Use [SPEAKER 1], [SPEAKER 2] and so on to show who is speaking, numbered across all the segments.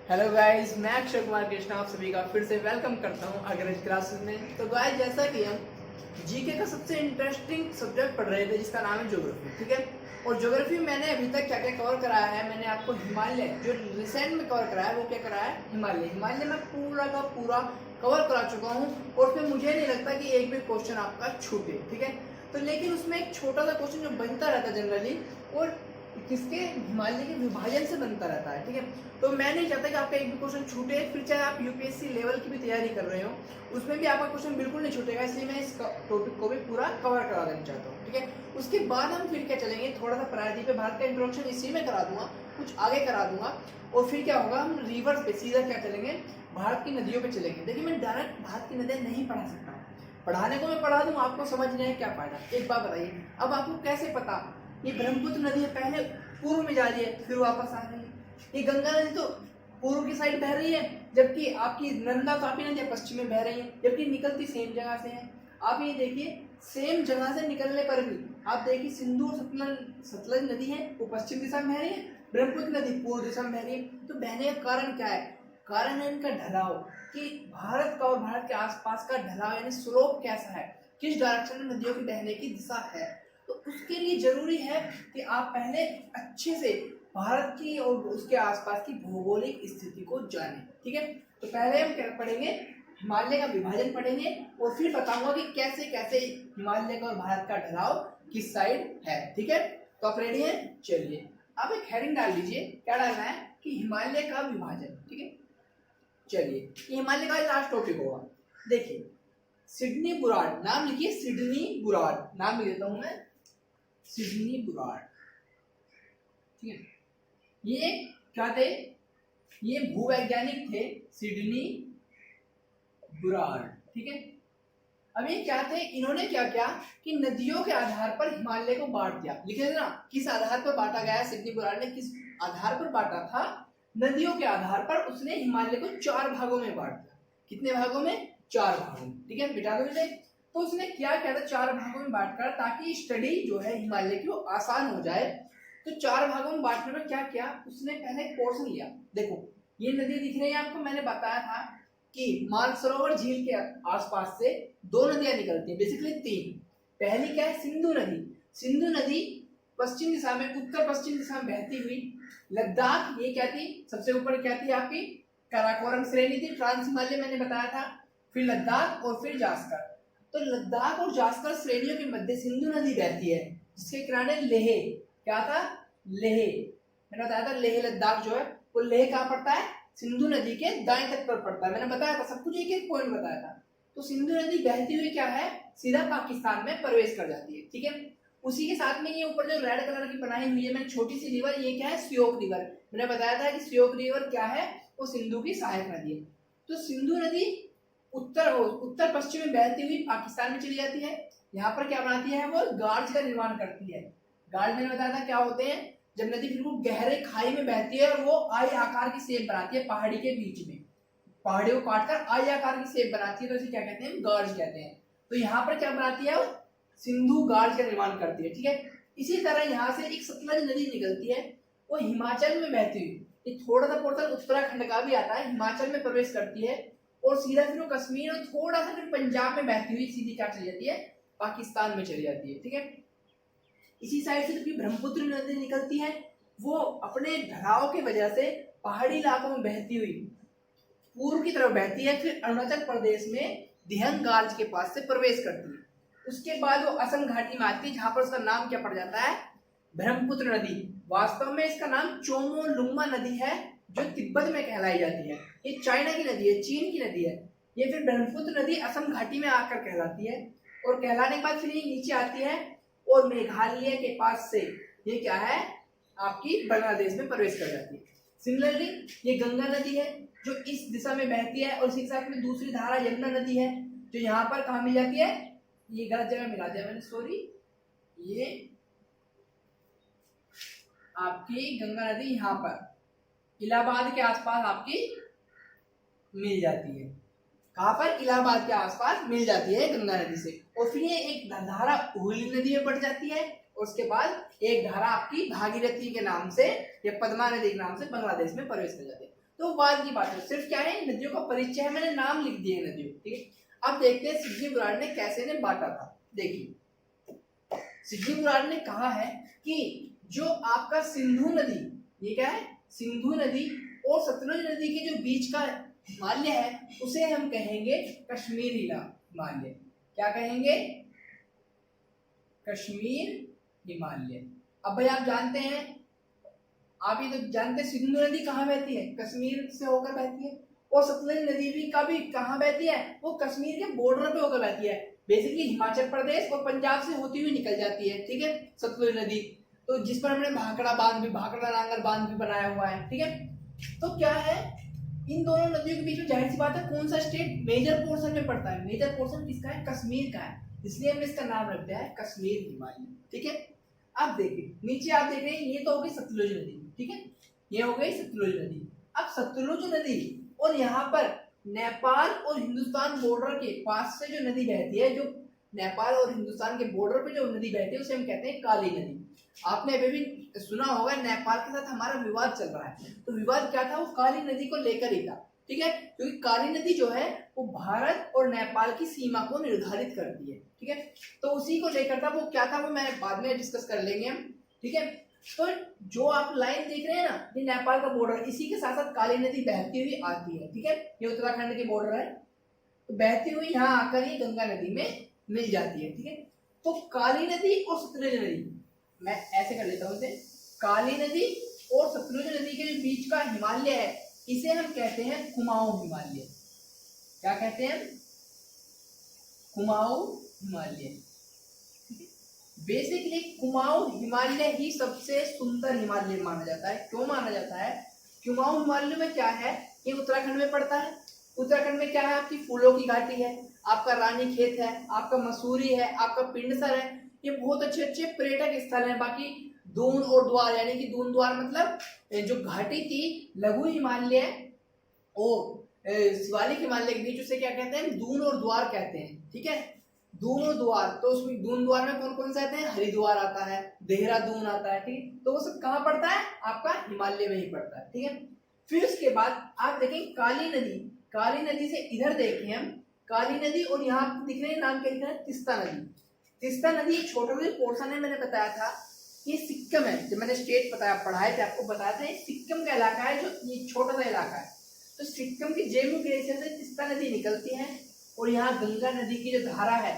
[SPEAKER 1] Hello guys, मैं अक्षय कुमार कृष्णा आप सभी का फिर से वेलकम करता हूं अंग्रेज क्लासेस में। तो गाइस, जैसा कि हम जीके का सबसे इंटरेस्टिंग सब्जेक्ट पढ़ रहे थे जिसका नाम है ज्योग्राफी, ठीक है। और ज्योग्राफी में मैंने अभी तक क्या क्या कवर कराया है, मैंने आपको हिमालय जो रिसेंट में कवर कराया है वो क्या कराया है, हिमालय में पूरा का पूरा कवर करा चुका हूँ। और उसमें मुझे नहीं लगता कि एक भी क्वेश्चन आपका छूटे, ठीक है। तो लेकिन उसमें एक छोटा सा क्वेश्चन जो बनता रहता है जनरली, और किसके हिमालय के विभाजन से बनता रहता है, ठीक है। तो मैं नहीं चाहता कि आपका एक भी क्वेश्चन छूटे, फिर चाहे आप यूपीएससी लेवल की भी तैयारी कर रहे हो उसमें भी आपका क्वेश्चन बिल्कुल नहीं छूटेगा। इसलिए मैं इस टॉपिक को भी पूरा कवर करा देना चाहता हूँ, ठीक है। उसके बाद हम फिर क्या चलेंगे, थोड़ा सा प्रायद्वीप पे भारत का इंट्रोडक्शन इसी में करा दूंगा, कुछ आगे करा दूंगा। और फिर क्या होगा, हम रिवर्स पे सीधा क्या चलेंगे, भारत की नदियों पे चलेंगे। देखिए, मैं डायरेक्ट भारत की नदियां नहीं पढ़ा सकता, पढ़ाने को मैं पढ़ा दूं, आपको समझने में क्या फायदा। एक बात बताइए, अब आपको कैसे पता ये ब्रह्मपुत्र नदी है, पहले पूर्व में जा रही है फिर वापस आ रही है। ये गंगा नदी तो पूर्व की साइड बह रही है, जबकि आपकी नर्मदा तापी नदी पश्चिम में बह रही है, जबकि निकलती सेम जगह से है। आप ये देखिए, सेम जगह से निकलने पर भी आप देखिए सिंधु और सतलज नदी है वो पश्चिम दिशा में बह रही है, ब्रह्मपुत्र नदी पूर्व दिशा में बह रही है। तो बहने का कारण क्या है, कारण है इनका ढलाव, कि भारत का और भारत के आसपास का ढलाव यानी स्लोप कैसा है, किस डायरेक्शन में नदियों की बहने की दिशा है। तो उसके लिए जरूरी है कि आप पहले अच्छे से भारत की और उसके आसपास की भौगोलिक स्थिति को जानें, ठीक है। तो पहले हम क्या पढ़ेंगे, हिमालय का विभाजन पढ़ेंगे, और फिर बताऊंगा कि कैसे कैसे हिमालय का और भारत का ढलाव किस साइड है, ठीक है। तो आप रेडी हैं? चलिए आप एक हेडिंग डाल लीजिए, क्या डालना है कि हिमालय का विभाजन, ठीक है। चलिए, ये हिमालय का लास्ट टॉपिक होगा। देखिए, सिडनी बुराड़ नाम लिखिए, सिडनी बुराड़ नाम लिख देता हूं मैं, सिडनी बुराड़, ठीक है। ये क्या थे, ये भूवैज्ञानिक थे, सिडनी बुराड़, ठीक है। अब ये क्या थे, इन्होंने क्या किया कि नदियों के आधार पर हिमालय को बांट दिया। लिखे थे ना, किस आधार पर बांटा गया है, सिडनी बुराड़ ने किस आधार पर बांटा था, नदियों के आधार पर उसने हिमालय को 4 भागों में बांट दिया। कितने भागों में? 4 भागों में, ठीक है। बिटा दो इसे। तो उसने क्या किया था, 4 भागों में बांटकर, ताकि स्टडी जो है हिमालय की वो आसान हो जाए। तो 4 भागों में बांटने में क्या किया, उसने पहले एक पोर्शन लिया। देखो, ये नदी दिख रही है आपको, मैंने बताया था कि मानसरोवर झील के आसपास से 2 नदियां निकलती हैं, बेसिकली 3। पहली क्या है, सिंधु नदी। सिंधु नदी पश्चिम दिशा में, उत्तर पश्चिम दिशा में बहती हुई लद्दाख, ये क्या थी, सबसे ऊपर क्या थी आपकी, काराकोरम श्रेणी थी, ट्रांस हिमालय मैंने बताया था। फिर लद्दाख और फिर जास्कर। तो लद्दाख और जास्कर श्रेणियों के मध्य सिंधु नदी बहती है, जिसके किनारे लेह, क्या था, लेह, मैंने बताया था लेह लद्दाख जो है वो लेह कहाँ पड़ता है, सिंधु नदी के दाएं तट पर पड़ता है। मैंने बताया था, सब कुछ एक एक पॉइंट बताया था। तो सिंधु नदी बहती हुई क्या है, सीधा पाकिस्तान में प्रवेश कर जाती है, ठीक है। उसी के साथ में ये ऊपर जो रेड कलर की बनाई हुई है मैंने छोटी सी रिवर, ये क्या है, श्योक रिवर। मैंने बताया था कि श्योक रिवर क्या है, वो सिंधु की सहायक नदी है। तो सिंधु नदी उत्तर पश्चिम में बहती हुई पाकिस्तान में चली जाती है। यहाँ पर क्या बनाती है, वो गार्ज का निर्माण करती है। गार्ज मैंने बताया था क्या होते हैं, जब नदी बिल्कुल गहरे खाई में बहती है और वो आई आकार की शेप बनाती है पहाड़ी के बीच में, पहाड़ियों को काटकर आई आकार की शेप बनाती है, तो इसे क्या कहते हैं, गार्ज कहते हैं। तो यहाँ पर क्या बनाती है, सिंधु गार्ज का निर्माण करती है, ठीक है। इसी तरह यहाँ से एक सतलज नदी निकलती है, वो हिमाचल में बहती हुई, ये थोड़ा सा पोर्शन उत्तराखंड का भी आता है, हिमाचल में प्रवेश करती है और सीधा फिर कश्मीर और थोड़ा सा फिर पंजाब में बहती हुई सीधी क्या चली जाती है, पाकिस्तान में चली जाती है, ठीक है। इसी साइड से जबकि ब्रह्मपुत्र नदी निकलती है, वो अपने ढलाव की वजह से पहाड़ी इलाकों में बहती हुई पूर्व की तरफ बहती है, फिर अरुणाचल प्रदेश में दिहंग गार्ज के पास से प्रवेश करती है। उसके बाद वो असम घाटी में आती है, जहां पर उसका नाम क्या पड़ जाता है, ब्रह्मपुत्र नदी। वास्तव में इसका नाम चोमो लुंगमा नदी है, जो तिब्बत में कहलाई जाती है। ये चाइना की नदी है, चीन की नदी है। ये फिर ब्रह्मपुत्र नदी असम घाटी में आकर कहलाती है, और कहलाने के बाद फिर ये नीचे आती है और मेघालय के पास से ये क्या है, आपकी बांग्लादेश में प्रवेश कर जाती है। सिमिलरली ये गंगा नदी है जो इस दिशा में बहती है, और इसी साथ में दूसरी धारा यमुना नदी है जो यहाँ पर कहाँ मिल जाती है, ये गलत जगह मिला दिया मैंने, सॉरी। ये आपकी गंगा नदी यहाँ पर इलाहाबाद के आसपास आपकी मिल जाती है। कहाँ पर, इलाहाबाद के आसपास मिल जाती है गंगा नदी से। और फिर ये एक धारा हुगली नदी में बढ़ जाती है, और उसके बाद एक धारा आपकी भागीरथी के नाम से या पद्मा नदी के नाम से बांग्लादेश में प्रवेश कर जाती है। तो बाद की बात है, सिर्फ क्या है नदियों का परिचय है, मैंने नाम लिख दिए नदियों, ठीक है। अब देखते हैं सिद्धि बुराड़ ने कैसे ने बांटा था। देखिए सिद्धि बुराड़ ने कहा है कि जो आपका सिंधु नदी, ये क्या है सिंधु नदी और सतलुज नदी के जो बीच का हिमालय है उसे हम कहेंगे कश्मीर हिमालय। क्या कहेंगे? कश्मीर हिमालय। अब भाई आप जानते हैं, आप ये तो जानते हैं सिंधु नदी कहाँ बहती है? कश्मीर से होकर बहती है। और सतलुज नदी भी कभी कहाँ बहती है? वो कश्मीर के बॉर्डर पे होकर बहती है, बेसिकली हिमाचल प्रदेश और पंजाब से होती हुई निकल जाती है, ठीक है, सतलुज नदी। तो जिस पर हमने भाखड़ा नांगल बांध भी बनाया हुआ है, ठीक है। तो क्या है, इन दोनों नदियों के बीच में जाहिर सी बात है कौन सा स्टेट मेजर पोर्शन में पड़ता है? मेजर पोर्शन किसका है? कश्मीर का है, इसलिए हमने इसका नाम रख दिया है कश्मीर हिमालय, ठीक है। अब देखिए नीचे आप देख रहे हैं, ये तो हो गई सतलुज नदी, ठीक है, ये हो गई सतलुज नदी। अब सतलुज नदी और यहाँ पर नेपाल और हिंदुस्तान बॉर्डर के पास से जो नदी बहती है, जो नेपाल और हिंदुस्तान के बॉर्डर पे जो नदी बहती है उसे हम कहते हैं काली नदी। आपने अभी भी सुना होगा नेपाल के साथ हमारा विवाद चल रहा है, तो विवाद क्या था? वो काली नदी को लेकर ही था, ठीक है, क्योंकि काली नदी जो है वो भारत और नेपाल की सीमा को निर्धारित करती है, ठीक है। तो उसी को लेकर था, वो क्या था वो मैं बाद में डिस्कस कर लेंगे हम, ठीक है। तो जो आप लाइन देख रहे हैं ना, ये नेपाल का बॉर्डर, इसी के साथ साथ काली नदी बहती हुई आती है, ठीक है, ये उत्तराखंड के बॉर्डर है, तो बहती हुई यहाँ आकर ये गंगा नदी में मिल जाती है, ठीक है। तो काली नदी और सतलुज नदी, मैं ऐसे कर लेता हूँ इसे, काली नदी और सतलुज नदी के बीच का हिमालय है, इसे हम कहते हैं कुमाऊं हिमालय। क्या कहते हैं? कुमाऊं हिमालय। बेसिकली कुमाऊं हिमालय ही सबसे सुंदर हिमालय माना जाता है। क्यों माना जाता है? कुमाऊं हिमालय में क्या है, ये उत्तराखंड में पड़ता है। उत्तराखंड में क्या है? आपकी फूलों की घाटी है, आपका रानी खेत है, आपका मसूरी है, आपका पिंडसर है, ये बहुत अच्छे अच्छे पर्यटक स्थल हैं। बाकी दून और द्वार, यानी कि दून द्वार मतलब जो घाटी थी लघु हिमालय और शिवालिक हिमालय के बीच, उसे क्या कहते हैं? दून और द्वार कहते हैं, ठीक है। दून और द्वार, तो उसमें दून द्वार में कौन कौन से आते हैं? हरिद्वार आता है, देहरादून आता है, ठीक। तो वो सब कहाँ पड़ता है? आपका हिमालय में ही पड़ता है, ठीक है। फिर उसके बाद आप देखें काली नदी, काली नदी से इधर देखें हम, काली नदी और यहाँ दिख रहे हैं नाम क्या दिख रहा है? तिस्ता नदी। तिस्ता नदी एक छोटा सा पोर्शन है, मैंने बताया था ये सिक्किम है, जब मैंने स्टेट बताया पढ़ाए थे आपको, बताया था सिक्किम का इलाका है, जो ये छोटा सा इलाका है। तो सिक्किम की जेमू ग्लेशियर से तिस्ता नदी निकलती है और यहाँ गंगा नदी की जो धारा है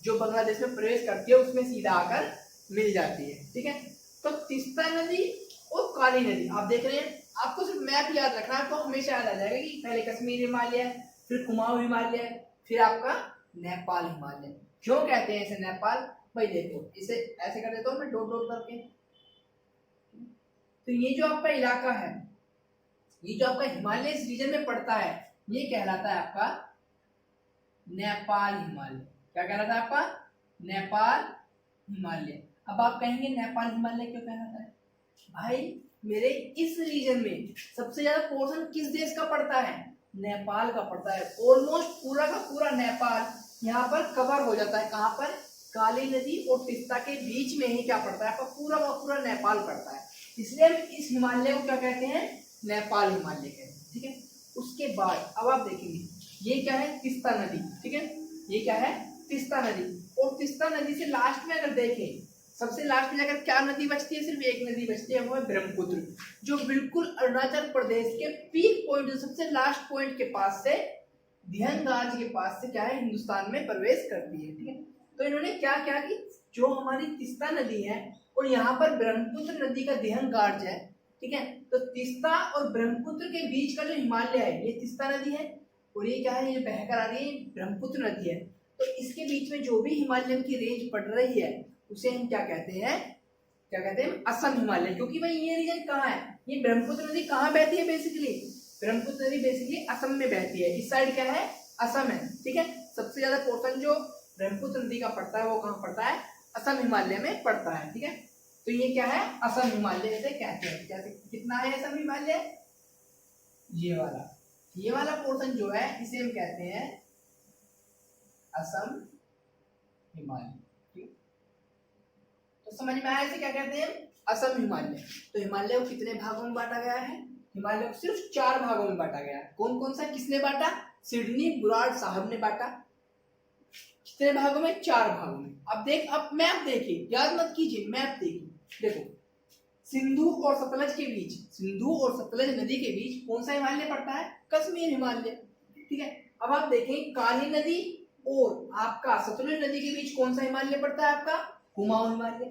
[SPEAKER 1] जो बांग्लादेश में प्रवेश करती है उसमें सीधा आकर मिल जाती है, ठीक है। तो तिस्ता नदी और काली नदी आप देख रहे हैं, आपको सिर्फ मैप याद रखना है, आपको हमेशा याद आ जाएगा कि पहले कश्मीर हिमालय, फिर कुमाऊं हिमालय, फिर आपका नेपाल हिमालय। क्यों कहते हैं इसे नेपाल? भाई देखो, इसे ऐसे कर देता हूँ मैं डॉट डॉट करके, तो ये जो आपका इलाका है, ये जो आपका हिमालय इस रीजन में पड़ता है, ये कहलाता है आपका नेपाल हिमालय। क्या कहलाता है आपका? नेपाल हिमालय। अब आप कहेंगे नेपाल हिमालय क्यों कहलाता है? भाई मेरे इस रीजन में सबसे ज्यादा पोर्शन किस देश का पड़ता है? नेपाल का पड़ता है। ऑलमोस्ट पूरा का पूरा नेपाल यहाँ पर कवर हो जाता है। कहाँ पर? काली नदी और तिस्ता के बीच में ही क्या पड़ता है? आपका पूरा का पूरा नेपाल पड़ता है। इसलिए हम इस हिमालय को क्या कहते हैं? नेपाल हिमालय कहते हैं, ठीक है। उसके बाद अब आप देखेंगे ये क्या है? तिस्ता नदी, ठीक है, ये क्या है? तिस्ता नदी। और तिस्ता नदी से लास्ट में अगर देखें, सबसे लास्ट में जाकर क्या नदी बचती है? सिर्फ एक नदी बचती है, वो है ब्रह्मपुत्र, जो बिल्कुल अरुणाचल प्रदेश के पीक पॉइंट, जो सबसे लास्ट पॉइंट के पास से, दिहंगाज के पास से क्या है? हिंदुस्तान में प्रवेश करती है, ठीक है। तो इन्होंने क्या किया कि जो हमारी तिस्ता नदी है और यहाँ पर ब्रह्मपुत्र नदी का दिहंगाज है, ठीक है, तो तिस्ता और ब्रह्मपुत्र के बीच का जो हिमालय है, ये तिस्ता नदी है, और ये क्या है? ये बहकर आ रही है, ब्रह्मपुत्र नदी है। तो इसके बीच में जो भी हिमालय की रेंज पड़ रही है उसे हम क्या कहते हैं? क्या कहते हैं? असम हिमालय। क्योंकि भाई ये रीजन कहाँ है? ये ब्रह्मपुत्र नदी कहाँ बहती है? बेसिकली ब्रह्मपुत्र नदी बेसिकली असम में बहती है। इस साइड क्या है? असम है, ठीक है। सबसे ज्यादा पोर्शन जो ब्रह्मपुत्र नदी का पड़ता है वो कहाँ पड़ता है? असम हिमालय में पड़ता है, ठीक है। तो ये क्या है? असम हिमालय से कहते हैं। कैसे, कितना है असम हिमालय? ये वाला पोर्शन जो है इसे हम कहते हैं असम हिमालय, ठीक। तो समझ में आया इसे क्या कहते हैं? असम हिमालय। तो हिमालय को कितने भागों में बांटा गया है? हिमालय को सिर्फ 4 भागों में बांटा गया। कौन कौन सा, किसने बांटा? सिडनी बुराड़ साहब ने बांटा। कितने भागों में? 4 भागों में। अब मैप देखिए, याद मत कीजिए, मैप देखिए। देखो सिंधु और सतलज के बीच, सिंधु और सतलज नदी के बीच कौन सा हिमालय पड़ता है? कश्मीर हिमालय। ठीक है, अब आप देखें काली नदी और आपका सतलज नदी के बीच कौन सा हिमालय पड़ता है? आपका कुमाऊं हिमालय।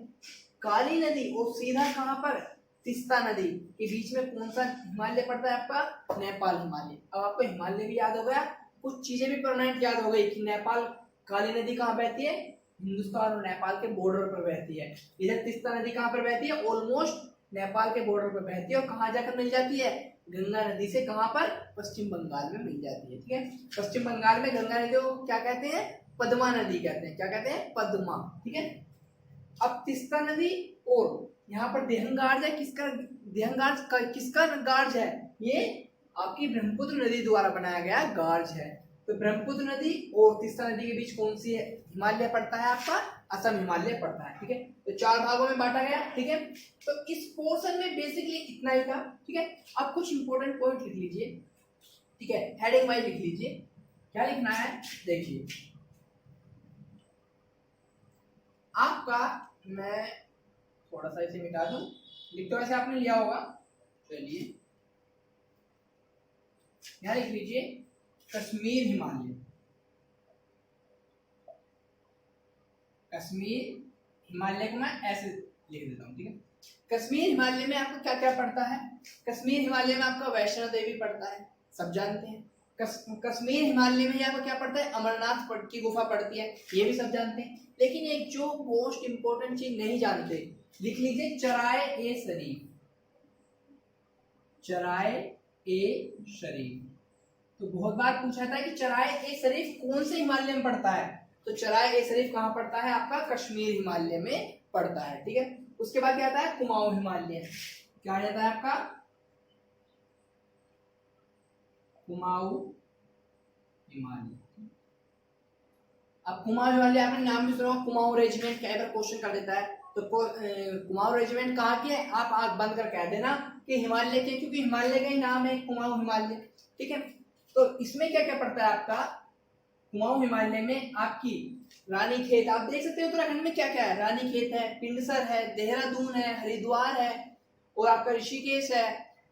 [SPEAKER 1] काली नदी और सीधा कहां पर? तीस्ता नदी के बीच में कौन सा हिमालय पड़ता है? आपका नेपाल हिमालय। अब आपको हिमालय भी याद हो गया, कुछ चीजें भी परमानेंट याद हो गई कि नेपाल, काली नदी कहाँ बहती है? हिंदुस्तान और नेपाल के बॉर्डर पर बहती है। इधर तीस्ता नदी कहाँ पर बहती है? ऑलमोस्ट नेपाल के बॉर्डर पर बहती है। और कहाँ जाकर मिल जाती है? गंगा नदी से कहाँ पर? पश्चिम बंगाल में मिल जाती है। ठीक है, पश्चिम बंगाल में गंगा नदी को क्या कहते हैं? पद्मा नदी कहते हैं। क्या कहते हैं? पद्मा। ठीक है, अब तीस्ता नदी और यहाँ पर देहंगार्ज है, किसका किसका गार्ज है? ये आपकी ब्रह्मपुत्र नदी द्वारा बनाया गया गार्ज है। तो ब्रह्मपुत्र नदी और तीस्ता नदी के बीच कौन सी हिमालय पड़ता है? आपका असम हिमालय पड़ता है। ठीक है, तो 4 भागों में बांटा गया। ठीक है, तो इस पोर्शन में बेसिकली इतना ही था। ठीक है, अब कुछ इंपॉर्टेंट पॉइंट लिख लीजिए। ठीक है, हेडिंग वाइज लिख लीजिए। क्या लिखना है? देखिए आपका, मैं थोड़ा सा इसे मिटा दूं, लिख तो ऐसे आपने लिया होगा। चलिए यहां लिख लीजिए कश्मीर हिमालय। कश्मीर हिमालय को मैं ऐसे लिख देता हूँ। ठीक है, कश्मीर हिमालय में आपको क्या क्या पड़ता है? कश्मीर हिमालय में आपका वैष्णो देवी पड़ता है, सब जानते हैं। कश्मीर हिमालय में आपको क्या पड़ता है? अमरनाथ की गुफा पड़ती है, ये भी सब जानते हैं। लेकिन एक जो मोस्ट इंपोर्टेंट चीज नहीं जानते, लिख लीजिए चराय ए शरीफ। चराय ए शरीफ, तो बहुत बार पूछा था कि चराय ए शरीफ कौन से हिमालय में पड़ता है? तो चराय ए शरीफ कहाँ पड़ता है? आपका कश्मीर हिमालय में पड़ता है। ठीक है, उसके बाद क्या आता है? कुमाऊं हिमालय। क्या आ जाता है आपका? कुमाऊं हिमालय। अब कुमाऊं हिमालय आपने नाम भी सुना, कुमाऊं रेजिमेंट कई बार क्वेश्चन कर देता है। तो कुमाऊं रेजिमेंट कहाँ की है? आप आंख बंद कर कह देना कि हिमालय के, क्योंकि हिमालय का ही नाम है कुमाऊं हिमालय। ठीक है, तो इसमें क्या क्या पड़ता है आपका? कुमाऊं हिमालय में आपकी रानीखेत, आप देख सकते हैं उत्तराखंड में क्या क्या है? रानीखेत है, पिंडसर है, देहरादून है, हरिद्वार है, और आपका ऋषिकेश है,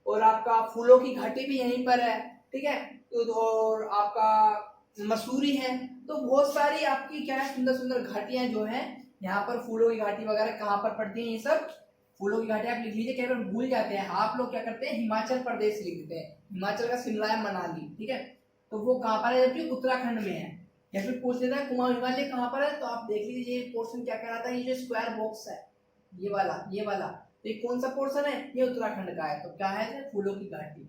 [SPEAKER 1] और आपका फूलों की घाटी भी यहीं पर है। ठीक है, और आपका मसूरी है। तो बहुत सारी आपकी क्या है, सुंदर सुंदर घाटियां जो है यहाँ पर। फूलों की घाटी वगैरह कहाँ पर पड़ती है? ये सब फूलों की घाटी आप लिख लीजिए, कई बार भूल जाते हैं आप लोग। क्या करते हैं? हिमाचल प्रदेश लिख देते हैं। हिमाचल का शिमला है, मनाली। ठीक है, तो वो कहाँ पर है? जबकि उत्तराखंड में है। या फिर पूछ लेता है कुमाऊं हिमालय कहाँ पर है, तो आप देख लीजिए ये पोर्शन क्या कहलाता है। ये जो स्क्वायर बॉक्स है, ये वाला, तो ये कौन सा पोर्शन है? ये उत्तराखंड का है। तो क्या है? फूलों की घाटी।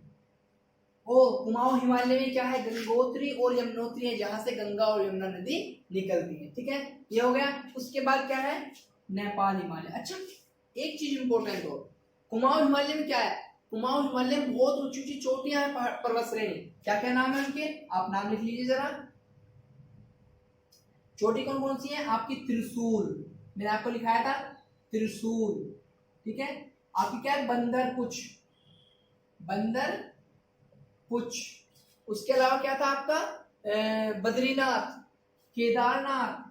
[SPEAKER 1] और कुमाऊं हिमालय में क्या है? गंगोत्री और यमुनोत्री है, जहां से गंगा और यमुना नदी निकलती है। ठीक है, ये हो गया। उसके बाद क्या है? नेपाल हिमालय। अच्छा, एक चीज इंपॉर्टेंट हो, कुमाऊं हिमालय में क्या है? कुमाऊं हिमालय में बहुत ऊंची ऊंची चोटियां हैं, पर्वत श्रेणी। क्या क्या नाम है उनके? आप नाम लिख लीजिए जरा। चोटी कौन कौन सी है? आपकी त्रिशूल, मैंने आपको लिखाया था त्रिशूल। ठीक है, आपकी क्या है? बंदर पुछ, बंदर पुछ। उसके अलावा क्या था आपका? बद्रीनाथ, केदारनाथ,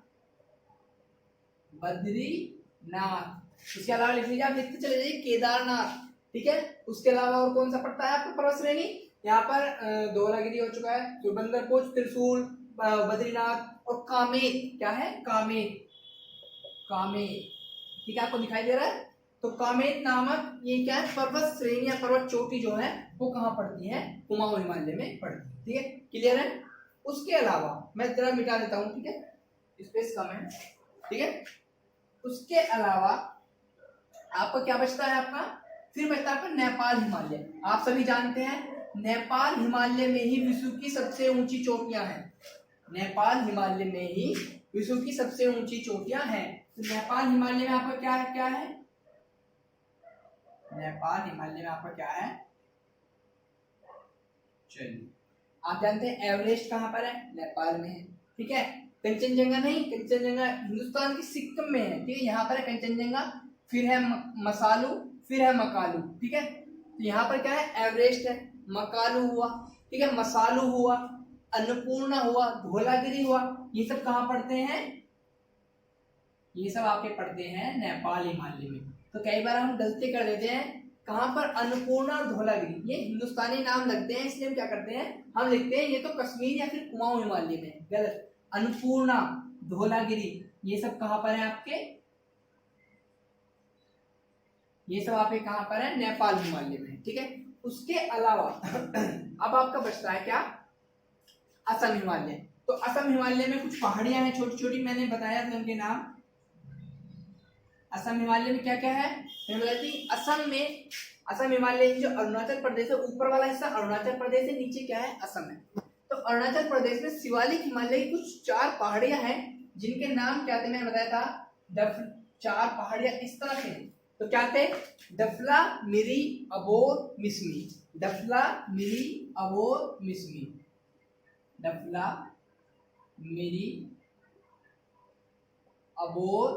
[SPEAKER 1] बद्रीनाथ। उसके अलावा लिख लीजिए, आप लिखते चले जाइए केदारनाथ। ठीक है, उसके अलावा और कौन सा पड़ता है आपको पर्वत श्रेणी? यहाँ पर धौलागिरी हो चुका है, तो बंदरपुर, त्रिशूल, बद्रीनाथ और कामेत। क्या है? कामेत, कामेत। ठीक है, आपको दिखाई दे रहा है? तो कामेत नामक ये क्या है? पर्वत श्रेणी या पर्वत चोटी जो है वो कहाँ पड़ती है? कुमाऊं हिमालय में पड़ती है। ठीक है, क्लियर है? उसके अलावा मैं जरा मिटा देता हूँ। ठीक है, स्पेस कम है। ठीक है, उसके अलावा आपका क्या बचता है? आपका फिर बचता है आपका नेपाल हिमालय। आप सभी जानते हैं नेपाल हिमालय में ही विश्व की सबसे ऊंची चोटियां हैं। नेपाल हिमालय में ही विश्व की सबसे ऊंची चोटियां हैं। तो नेपाल हिमालय में आपका क्या है? क्या है नेपाल हिमालय में आपका क्या है? चलिए, आप जानते हैं एवरेस्ट कहां पर है? नेपाल में है। ठीक है, कंचनजंगा नहीं, कंचनजंगा हिंदुस्तान की सिक्किम में है। ठीक है, यहाँ पर है कंचनजंगा, फिर है मसालू, फिर है मकालू। ठीक है, तो यहाँ पर क्या है, एवरेस्ट है, मकालू हुआ, ठीक है, मसालू हुआ, अन्नपूर्णा हुआ, धौलागिरी हुआ, ये सब कहाँ पड़ते हैं, ये सब आपके पड़ते हैं नेपाल हिमालय में। तो कई बार हम गलती कर देते हैं, कहाँ पर, अन्नपूर्णा और धौलागिरी, ये हिंदुस्तानी नाम लगते हैं, इसलिए हम क्या करते हैं, हम लिखते हैं ये तो कश्मीर या फिर कुमाऊं हिमालय में। गलत, अन्नपूर्णा, धौलागिरी, ये सब कहाँ पर है आपके, ये सब आपके कहाँ पर है, नेपाल हिमालय में, ठीक है। उसके अलावा अब आपका बचता है क्या, असम हिमालय। तो असम हिमालय में कुछ पहाड़ियां हैं छोटी छोटी, मैंने बताया था उनके नाम। असम हिमालय में क्या क्या है, मैंने बताई थी। असम हिमालय जो अरुणाचल प्रदेश है, ऊपर वाला हिस्सा अरुणाचल प्रदेश है, नीचे क्या है, असम है। तो अरुणाचल प्रदेश में शिवालिक हिमालय की कुछ 4 पहाड़ियां हैं, जिनके नाम क्या थे, मैंने बताया था। 4 पहाड़ियां इस तरह से, तो क्या थे, डफला, मिरी, अबोर, मिसमी। डफला, मिरी, अबोर, मिसमी। डफला, मिरी, अबोर,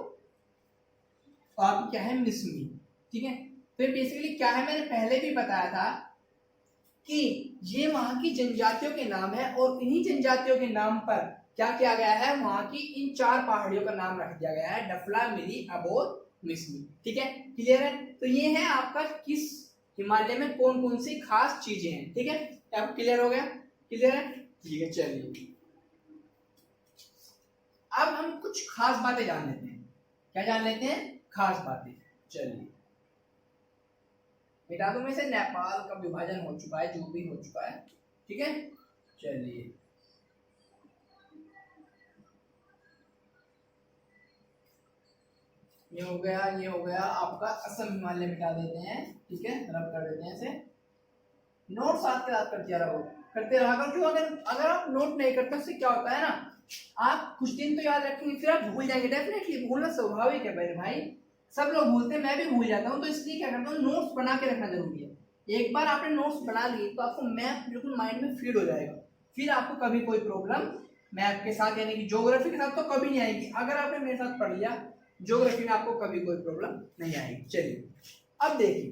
[SPEAKER 1] और आपकी क्या है, मिसमी, ठीक है। फिर बेसिकली क्या है, मैंने पहले भी बताया था कि ये वहां की जनजातियों के नाम है, और इन्हीं जनजातियों के नाम पर क्या किया गया है, वहां की इन 4 पहाड़ियों का नाम रख दिया गया है, डफला, मिरी, अबोर, मिसमी, ठीक है। क्लियर है। तो ये है आपका किस हिमालय में कौन कौन सी खास चीजें हैं, ठीक है। आपको क्लियर हो गया, क्लियर है, ठीक है। चलिए अब हम कुछ खास बातें जान लेते हैं। क्या जान लेते हैं, खास बातें। चलिए बता दूं मैं से, नेपाल का विभाजन हो चुका है, जो भी हो चुका है, ठीक है। चलिए ये हो गया, ये हो गया आपका असम हिमालय, मिटा देते हैं, ठीक है, रब कर देते हैं इसे। नोट साथ के साथ करते रहा करो, क्यों, अगर आप नोट नहीं करते उससे क्या होता है ना, आप कुछ दिन तो याद रखेंगे, फिर आप भूल जाएंगे। डेफिनेटली भूलना स्वाभाविक है मेरे भाई, सब लोग भूलते हैं, मैं भी भूल जाता हूँ। तो इसलिए क्या करता हूँ, नोट्स बना के रखना जरूरी है। एक बार आपने नोट्स बना लिए तो आपको मैप बिल्कुल माइंड में फीड हो जाएगा, फिर आपको कभी कोई प्रॉब्लम मैप के साथ, यानी कि ज्योग्राफी के साथ तो कभी नहीं आएगी। अगर आपने मेरे साथ पढ़ लिया ज्योग्राफी में, आपको कभी कोई प्रॉब्लम नहीं आएगी। चलिए अब देखिए,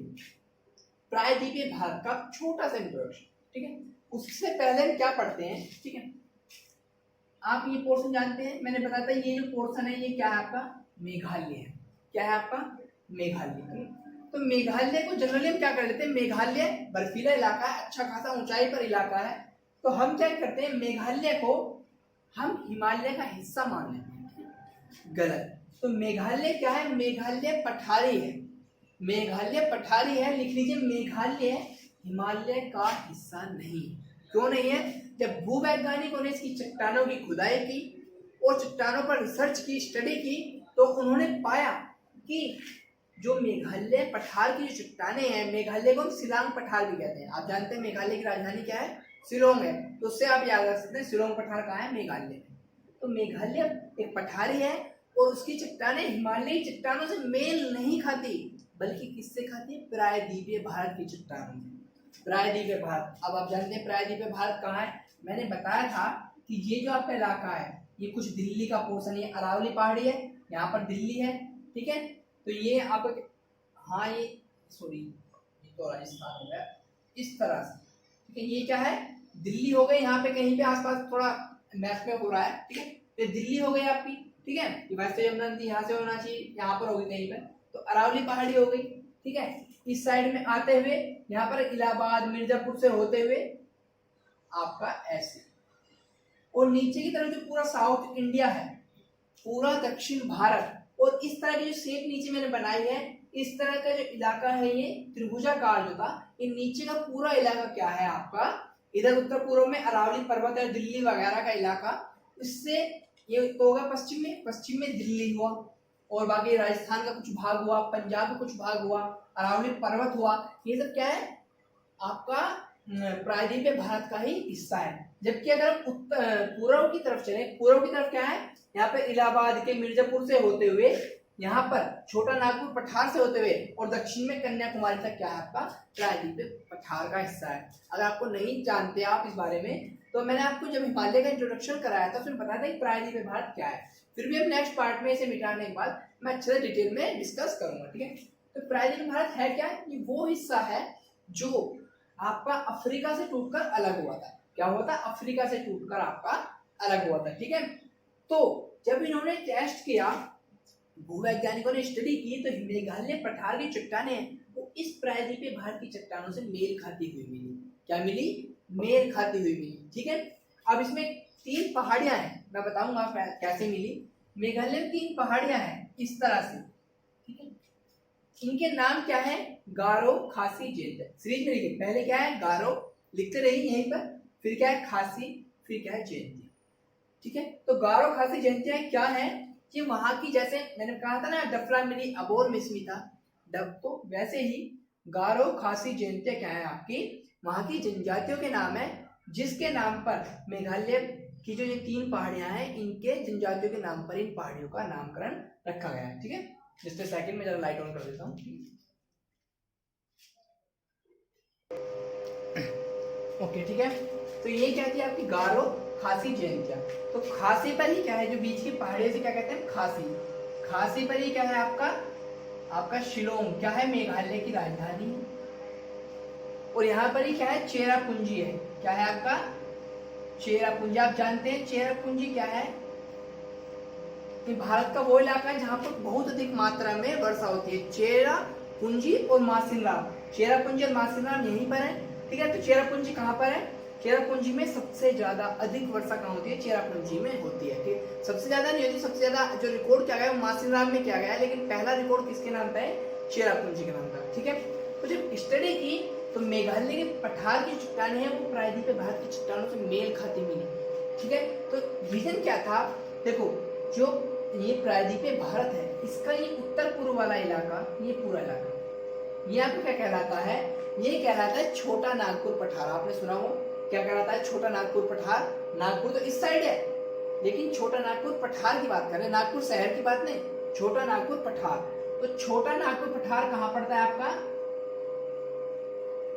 [SPEAKER 1] प्रायद्वीपीय भारत का छोटा सा इंट्रोडक्शन, ठीक है। उससे पहले हम क्या पढ़ते हैं, ठीक है। आप ये पोर्शन जानते हैं, मैंने बताया था ये जो पोर्शन है, ये क्या है आपका, मेघालय है। क्या है आपका, मेघालय। तो मेघालय को जनरली हम क्या कर लेते हैं, मेघालय बर्फीला इलाका है, अच्छा खासा ऊंचाई पर इलाका है, तो हम क्या करते हैं, मेघालय को हम हिमालय का हिस्सा मान लेते हैं। गलत। तो मेघालय क्या है, मेघालय पठारी है, मेघालय पठारी है, लिख लीजिए, मेघालय हिमालय का हिस्सा नहीं। क्यों नहीं है, जब भूवैज्ञानिकों ने इसकी चट्टानों की खुदाई की और चट्टानों पर रिसर्च की, स्टडी की, तो उन्होंने पाया कि जो मेघालय पठार की जो चट्टानें हैं, मेघालय को हम शिलांग पठार भी कहते हैं। आप जानते हैं मेघालय की राजधानी क्या है, शिलोंग है, तो उससे आप याद रख सकते हैं शिलोंग पठार कहाँ है, मेघालय में। तो मेघालय एक पठारी है, और उसकी चट्टानें हिमालयी चट्टानों से मेल नहीं खाती, बल्कि किससे खाती है, प्रायद्वीपीय भारत की चट्टानों से। प्रायद्वीपीय भारत, अब आप जानते हैं प्रायद्वीपीय भारत कहाँ है, मैंने बताया था कि ये जो आपका इलाका है, ये कुछ दिल्ली का पोर्शन, ये अरावली पहाड़ी है, यहाँ पर दिल्ली है, ठीक है। तो ये आप, हाँ ये सॉरी, ये तो राजस्थान हो गया, इस तरह से, ठीक है। ये क्या है, दिल्ली हो गई, यहाँ पे कहीं पे आसपास थोड़ा मैप में हो रहा है, ठीक है। तो दिल्ली हो गई आपकी, ठीक है। वैसे यमुना नदी यहाँ से होना चाहिए, यहाँ पर होगी कहीं पर, तो अरावली पहाड़ी हो गई, ठीक है। इस साइड में आते हुए यहाँ पर इलाहाबाद, मिर्जापुर से होते हुए आपका ऐसे, और नीचे की तरफ जो पूरा साउथ इंडिया है, पूरा दक्षिण भारत, और इस तरह की जो शेप नीचे मैंने बनाई है, इस तरह का जो इलाका है, ये त्रिभुजाकार जो था, ये नीचे का पूरा इलाका क्या है आपका, इधर उत्तर पूर्व में अरावली पर्वत है, दिल्ली वगैरह का इलाका, इससे ये तो होगा पश्चिम में दिल्ली हुआ, और बाकी राजस्थान का कुछ भाग हुआ, पंजाब का कुछ भाग हुआ, अरावली पर्वत हुआ, ये सब क्या है आपका प्रायद्वीपीय भारत का ही हिस्सा है। जबकि अगर हम पूर्व की तरफ चले, पूर्व की तरफ क्या है, यहाँ पे इलाहाबाद के मिर्जापुर से होते हुए, यहाँ पर छोटा नागपुर पठार से होते हुए, और दक्षिण में कन्याकुमारी तक क्या है आपका प्रायद्वीपीय पठार का हिस्सा है। अगर आपको नहीं जानते आप इस बारे में, तो मैंने आपको जब हिमालय का इंट्रोडक्शन कराया था, उसमें बताया था कि प्रायद्वीपीय भारत क्या है। फिर भी अब नेक्स्ट पार्ट में इसे मिटाने के बाद मैं अच्छे से डिटेल में डिस्कस करूंगा, ठीक है। तो प्रायद्वीपीय भारत है क्या, ये वो हिस्सा है जो आपका अफ्रीका से टूटकर अलग हुआ था। क्या हुआ था? अफ्रीका से टूटकर आपका अलग हुआ था। ठीक है, तो जब इन्होंने टेस्ट किया, भूवैज्ञानिकों ने स्टडी की, तो मेघालय पठार की चट्टानें वो इस प्रायद्वीपीय भारत की चट्टानों से मेल खाती हुई मिली। क्या मिली? मेल खाती हुई मिली। ठीक है, अब इसमें 3 पहाड़ियां हैं, मैं बताऊंगा कैसे मिली। मेघालय में 3 पहाड़ियां हैं इस तरह से। ठीक है, इनके नाम क्या है? गारो, खासी, जैंतिया। सीरीज में लिखिए, पहले क्या है? गारो लिखते रहिए यहीं पर, फिर क्या है? खासी, फिर क्या है? जैंतिया। ठीक है, तो गारो, खासी, जैंतिया क्या है? कि वहां की, जैसे मैंने कहा था ना डफला मिली अबोर मिस्मिता डब, तो वैसे ही गारो, खासी, जैंतिया क्या है? आपकी वहां की जनजातियों के नाम है, जिसके नाम पर मेघालय की जो ये 3 पहाड़ियां हैं, इनके जनजातियों के नाम पर इन पहाड़ियों का नामकरण रखा गया है। ठीक है, जिससे सेकंड में जरा लाइट ऑन कर देता हूँ। ओके, ठीक है, तो ये क्या थी आपकी? गारो, खासी, जैंतिया। तो खासी पर ही क्या है? जो बीच की पहाड़ियों से क्या कहते हैं? खासी। खासी पर ही क्या है आपका? आपका शिलोंग क्या है? मेघालय की राजधानी। और यहाँ पर ही क्या है? चेरापूंजी है। क्या है आपका? चेरापूंजी। आप जानते हैं चेरापूंजी क्या है? कि भारत का वो इलाका है जहाँ पर बहुत अधिक मात्रा में वर्षा होती है। चेरापूंजी और मासिनराम, चेरापूंजी और मासिनराम यहीं पर है। ठीक है, तो चेरापूंजी कहाँ पर है? चेरापूंजी में सबसे ज्यादा अधिक वर्षा कहाँ होती है? चेरापूंजी में होती है। ठीक, सबसे ज्यादा नहीं होती, सबसे ज्यादा जो रिकॉर्ड किया गया है वो मासिनराम में किया गया है, लेकिन पहला रिकॉर्ड किसके नाम पे है? चेरापूंजी के नाम पर। ठीक है, तो जब स्टडी की तो मेघालय के पठार की चट्टानें हैं वो प्रायद्वीपीय भारत की चट्टानों से मेल खाती मिली। ठीक है, तो रीजन क्या था? देखो, जो ये प्रायद्वीपीय भारत है, इसका ये उत्तर पूर्व वाला इलाका, ये पूरा इलाका, ये आपको क्या कहलाता है? ये कहलाता है छोटा नागपुर पठार। आपने सुना हो क्या कहलाता है? छोटा नागपुर पठार। नागपुर तो इस साइड है, लेकिन छोटा नागपुर पठार की बात कर रहे हैं, नागपुर शहर की बात नहीं, छोटा नागपुर पठार। तो छोटा नागपुर पठार कहाँ पड़ता है आपका?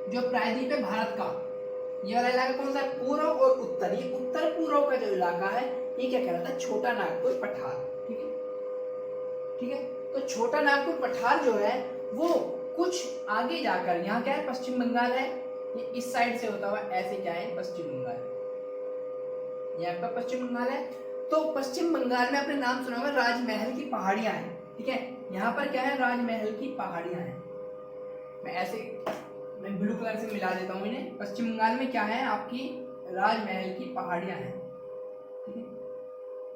[SPEAKER 1] जो प्रायद्वीपीय भारत का ये वाला इलाका कौन सा है? पूर्व और उत्तर। ये उत्तर पूर्व का जो इलाका है ये क्या कहलाता है? छोटा नागपुर पठार। ठीक है, ठीक है, तो छोटा नागपुर पठार जो है वो कुछ आगे जाकर, यहाँ क्या है? पश्चिम बंगाल है, ये इस साइड से होता हुआ ऐसे क्या है? पश्चिम बंगाल, ये आपका पश्चिम बंगाल है। तो पश्चिम बंगाल में आपने नाम सुना होगा राजमहल की पहाड़ियां हैं। ठीक है, यहाँ पर क्या है? राजमहल की पहाड़ियां हैं। मैं ब्लू कलर से मिला देता हूँ इन्हें। पश्चिम बंगाल में क्या है? आपकी राजमहल की पहाड़ियां हैं। ठीक है,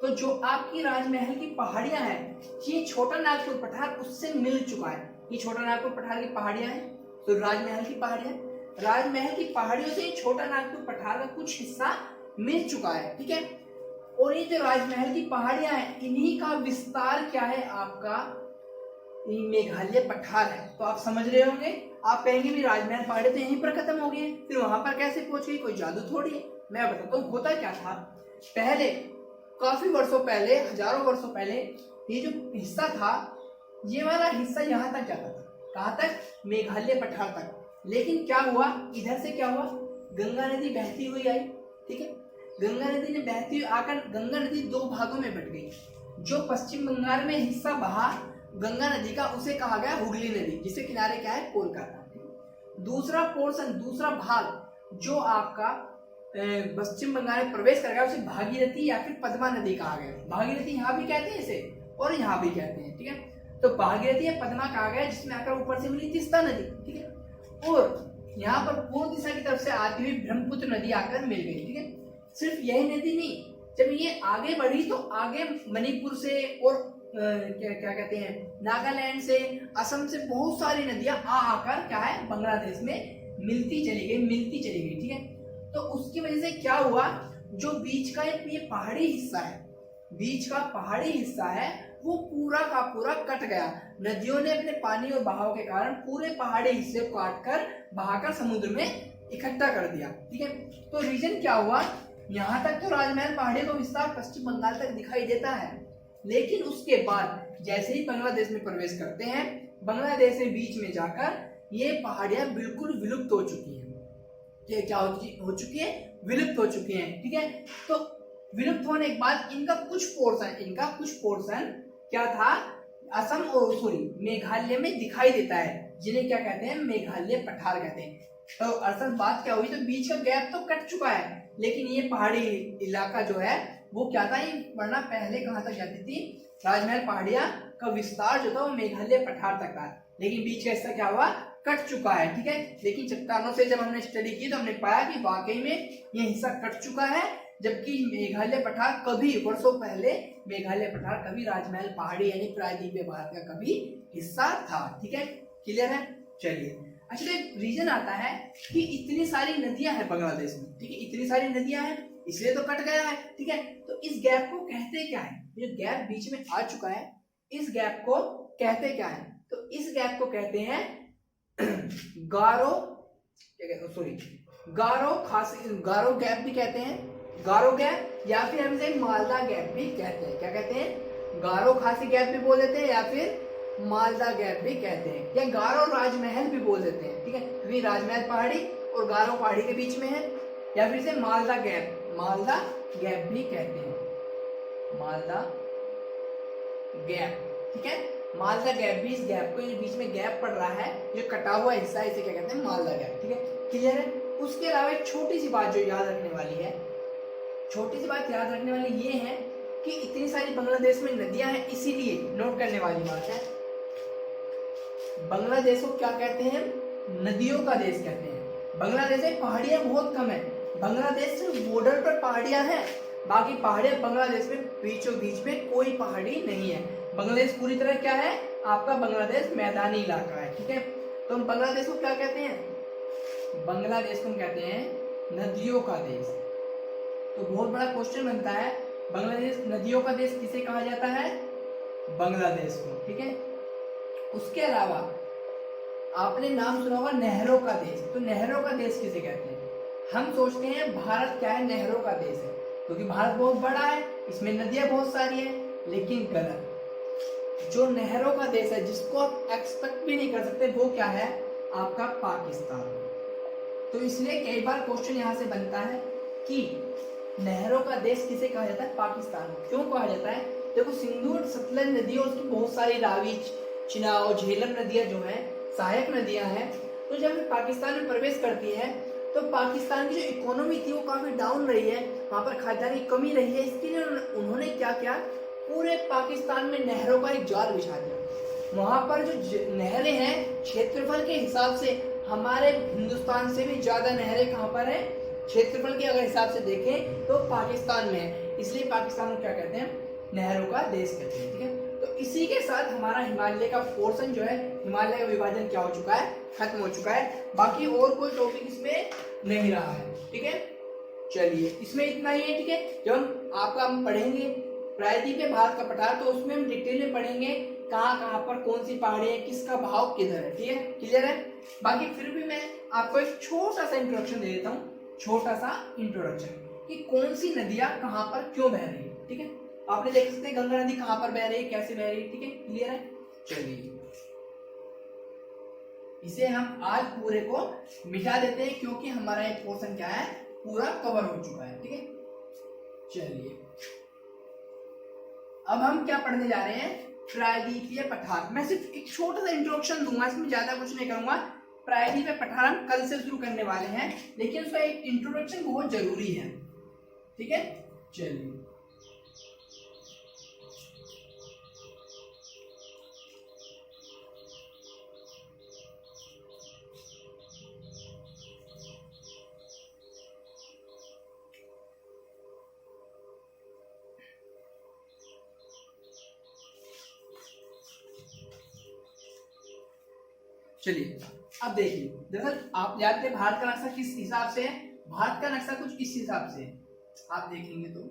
[SPEAKER 1] तो जो आपकी राजमहल की पहाड़ियां हैं, ये छोटा नागपुर पठार उससे मिल चुका है। ये छोटा नागपुर पठार की पहाड़ियां हैं, तो राजमहल की पहाड़ियां, राजमहल की पहाड़ियों से छोटा नागपुर पठार का कुछ हिस्सा मिल चुका है। ठीक है, और ये जो राजमहल की पहाड़ियां हैं, इन्हीं का विस्तार क्या है? आपका मेघालय पठार है। तो आप समझ रहे होंगे, आप कहेंगे भी राजमहल पहाड़ी तो यहीं पर खत्म हो गई, फिर वहां पर कैसे पहुंच गई? कोई जादू थोड़ी है। मैं बताता हूँ होता क्या था। पहले काफी वर्षों पहले, हजारों वर्षों पहले, ये जो हिस्सा था, ये वाला हिस्सा यहाँ तक जाता था। कहाँ तक? मेघालय पठार तक। लेकिन क्या हुआ? इधर से क्या हुआ? गंगा नदी बहती हुई आई। ठीक है, गंगा नदी ने बहती हुई आकर गंगा नदी 2 भागों में बट गई। जो पश्चिम बंगाल में हिस्सा बहा गंगा नदी का, उसे कहा गया हुगली नदी, जिसके किनारे क्या है? कोलकाता। दूसरा पोर्शन, दूसरा भाग जो आपका पश्चिम बंगाल में प्रवेश कर गया, उसे भागीरथी या फिर पद्मा नदी कहा गया। भागीरथी यहाँ भी कहते हैं इसे, और यहाँ भी कहते हैं। ठीक है, तो भागीरथी या पद्मा कहा गया, जिसमें आकर ऊपर से मिली तीस्ता नदी। ठीक है, और यहाँ पर पूर्व दिशा की तरफ से आती हुई ब्रह्मपुत्र नदी आकर मिल गई। ठीक है, सिर्फ यही नदी नहीं, जब ये आगे बढ़ी तो आगे मणिपुर से और क्या कहते हैं, नागालैंड से, असम से बहुत सारी नदियां आकर क्या है? बांग्लादेश में मिलती चली गई। ठीक है, तो उसकी वजह से क्या हुआ? जो बीच का ये पहाड़ी हिस्सा है, बीच का पहाड़ी हिस्सा है, वो पूरा का पूरा कट गया। नदियों ने अपने पानी और बहाव के कारण पूरे पहाड़ी हिस्से को काट कर बहाकर समुद्र में इकट्ठा कर दिया। ठीक है, तो रीजन क्या हुआ? यहाँ तक तो राजमहल पहाड़ी का विस्तार पश्चिम बंगाल तक दिखाई देता है, लेकिन उसके बाद जैसे ही बांग्लादेश में प्रवेश करते हैं, बांग्लादेश से बीच में जाकर ये पहाड़ियां बिल्कुल विलुप्त हो चुकी हैं। ये क्या हो चुकी है? विलुप्त हो चुकी हैं। ठीक है, तो विलुप्त होने के बाद इनका कुछ पोर्शन क्या था? असम और मेघालय में दिखाई देता है। जिन्हें क्या कहते हैं, मेघालय पठार कहते हैं। तो असल बात क्या हुई, तो बीच का गैप तो कट चुका है, लेकिन ये पहाड़ी इलाका जो है वो क्या था, वरना पहले कहाँ तक जाती थी, राजमहल पहाड़ियां का विस्तार जो था वो मेघालय पठार तक था, लेकिन बीच का हिस्सा क्या हुआ, कट चुका है। ठीक है, लेकिन चट्टानों से जब हमने स्टडी की तो हमने पाया कि वाकई में ये हिस्सा कट चुका है, जबकि मेघालय पठार कभी वर्षों पहले, मेघालय पठार कभी राजमहल पहाड़ी यानी प्रायद्वीपीय भारत का कभी हिस्सा था। ठीक है, क्लियर है। चलिए, अच्छा एक रीजन आता है कि इतनी सारी नदियां हैं बांग्लादेश में, ठीक है, इतनी सारी नदियां हैं इसलिए तो कट गया है। ठीक है, तो इस गैप को कहते क्या है, जो गैप बीच में आ चुका है इस गैप को कहते क्या है, तो इस गैप को कहते हैं गारो, सॉरी गारो खासी, गारो गैप भी कहते हैं, गारो गैप, या फिर हम इसे मालदा गैप भी कहते हैं। क्या कहते हैं, गारो खासी गैप भी बोल देते हैं, या फिर मालदा गैप भी कहते हैं, या गारो राजमहल भी बोल देते हैं। ठीक है, क्योंकि राजमहल पहाड़ी और गारो पहाड़ी के बीच में है, या फिर इसे मालदा गैप, मालदा गैप भी कहते हैं, मालदा गैप। ठीक है, मालदा गैप भी, इस गैप को, बीच में गैप पड़ रहा है जो कटा हुआ हिस्सा, इसे क्या कहते हैं, मालदा गैप। ठीक है, क्लियर है। उसके अलावा एक छोटी सी बात जो याद रखने वाली है, छोटी सी बात याद रखने वाली ये है कि इतनी सारी बांग्लादेश में नदियां हैं, इसीलिए नोट करने वाली बात है, बांग्लादेश को क्या कहते हैं, नदियों का देश कहते हैं। बांग्लादेश में पहाड़ियां बहुत कम है, बांग्लादेश सिर्फ बॉर्डर पर पहाड़ियां हैं, बाकी पहाड़ियां बांग्लादेश में बीचों बीच में कोई पहाड़ी नहीं है। बांग्लादेश पूरी तरह क्या है, आपका बांग्लादेश मैदानी इलाका है। ठीक है, तो हम बांग्लादेश को क्या कहते हैं, बांग्लादेश को हम कहते हैं नदियों का देश। तो बहुत बड़ा क्वेश्चन बनता है, बांग्लादेश नदियों का देश किसे कहा जाता है, बांग्लादेश को। ठीक है, उसके अलावा आपने नाम सुना होगा नहरों का देश, तो नहरों का देश किसे कहते हैं, हम सोचते हैं भारत क्या है, नहरों का देश है, क्योंकि भारत बहुत बड़ा है, इसमें नदियां बहुत सारी हैं, लेकिन गलत। जो नहरों का देश है, जिसको आप एक्सपेक्ट भी नहीं कर सकते, वो क्या है, आपका पाकिस्तान। तो इसलिए कई बार क्वेश्चन यहाँ से बनता है कि नहरों का देश किसे कहा जाता है, पाकिस्तान। क्यों कहा जाता है, देखो सिंधु और सतलज नदी और उसकी बहुत सारी रावी, चिनाब, झेलम नदियां जो हैं, सहायक नदियां हैं, तो जब पाकिस्तान में प्रवेश करती है तो पाकिस्तान की जो इकोनॉमी थी वो काफी डाउन रही है, वहां पर खाद्यान्न की कमी रही है, इसके लिए उन्होंने क्या किया, पूरे पाकिस्तान में नहरों का एक जाल बिछा दिया। वहां पर जो नहरें हैं, क्षेत्रफल के हिसाब से हमारे हिंदुस्तान से भी ज्यादा नहरें कहाँ पर है, क्षेत्रफल के अगर हिसाब से देखें तो पाकिस्तान में है, इसलिए पाकिस्तान को क्या कहते हैं, नहरों का देश कहते हैं। ठीक है, तो इसी के साथ हमारा हिमालय का पोर्शन जो है, हिमालय का विभाजन क्या हो चुका है, खत्म हो चुका है, बाकी और कोई टॉपिक इसमें नहीं रहा है। ठीक है, चलिए इसमें इतना ही है। ठीक है, जब हम पढ़ेंगे प्रायद्वीपीय भारत का पठार, तो उसमें हम डिटेल में पढ़ेंगे कहाँ कहाँ पर कौन सी पहाड़ी है, किसका भाव किधर है। ठीक है, क्लियर है। बाकी फिर भी मैं आपको एक छोटा सा इंट्रोडक्शन दे देता हूँ, छोटा सा इंट्रोडक्शन, कि कौन सी नदियां कहाँ पर क्यों बह रही है। ठीक है, आपने देख सकते हैं गंगा नदी कहाँ पर बह रही है, कैसे बह रही है। ठीक है, क्लियर है। चलिए इसे हम आज पूरे को मिटा देते हैं, क्योंकि हमारा एक पोर्शन क्या है, पूरा कवर हो चुका है। ठीक है, चलिए अब हम क्या पढ़ने जा रहे हैं, प्रायद्वीपीय पठार। मैं सिर्फ एक छोटा सा इंट्रोडक्शन दूंगा, इसमें ज्यादा कुछ नहीं करूंगा। प्रायद्वीपीय पठार हम कल से शुरू करने वाले हैं, लेकिन उसका एक इंट्रोडक्शन बहुत जरूरी है। ठीक है, चलिए चलिए अब देखिए, दरअसल आप जानते हैं भारत का नक्शा किस हिसाब से है, भारत का नक्शा कुछ इस हिसाब से है, आप देखेंगे तो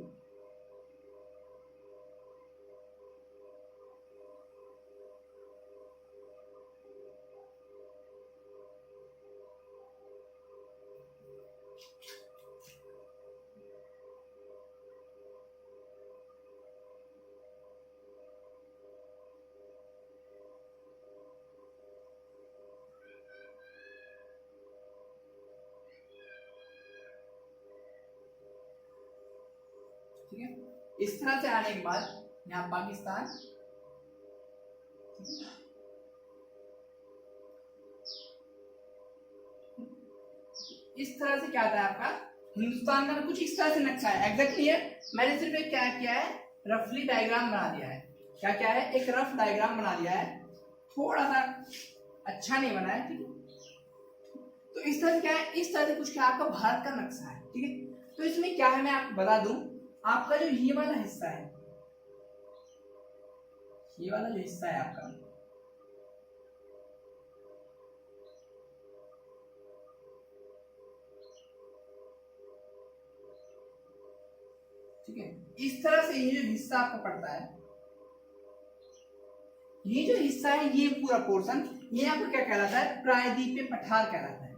[SPEAKER 1] ठीक है, इस तरह से आने के बाद यहाँ पाकिस्तान, इस तरह से क्या आता है आपका हिंदुस्तान का कुछ इस तरह से नक्शा है, एग्जैक्टली है। मैंने सिर्फ एक क्या किया है, रफली डायग्राम बना दिया है। क्या क्या है, एक रफ डायग्राम बना दिया है, थोड़ा सा अच्छा नहीं बना है, ठीक है। तो इस तरह से क्या है, इस तरह से कुछ क्या आपका भारत का नक्शा है, ठीक है। तो इसमें क्या है मैं आपको बता दूं, आपका जो ये वाला हिस्सा है, ये वाला जो हिस्सा है आपका, ठीक है, इस तरह से ये जो हिस्सा आपको पड़ता है, ये जो हिस्सा है, ये पूरा पोर्शन, ये आपको क्या कहलाता है, प्रायद्वीपीय पठार कहलाता है।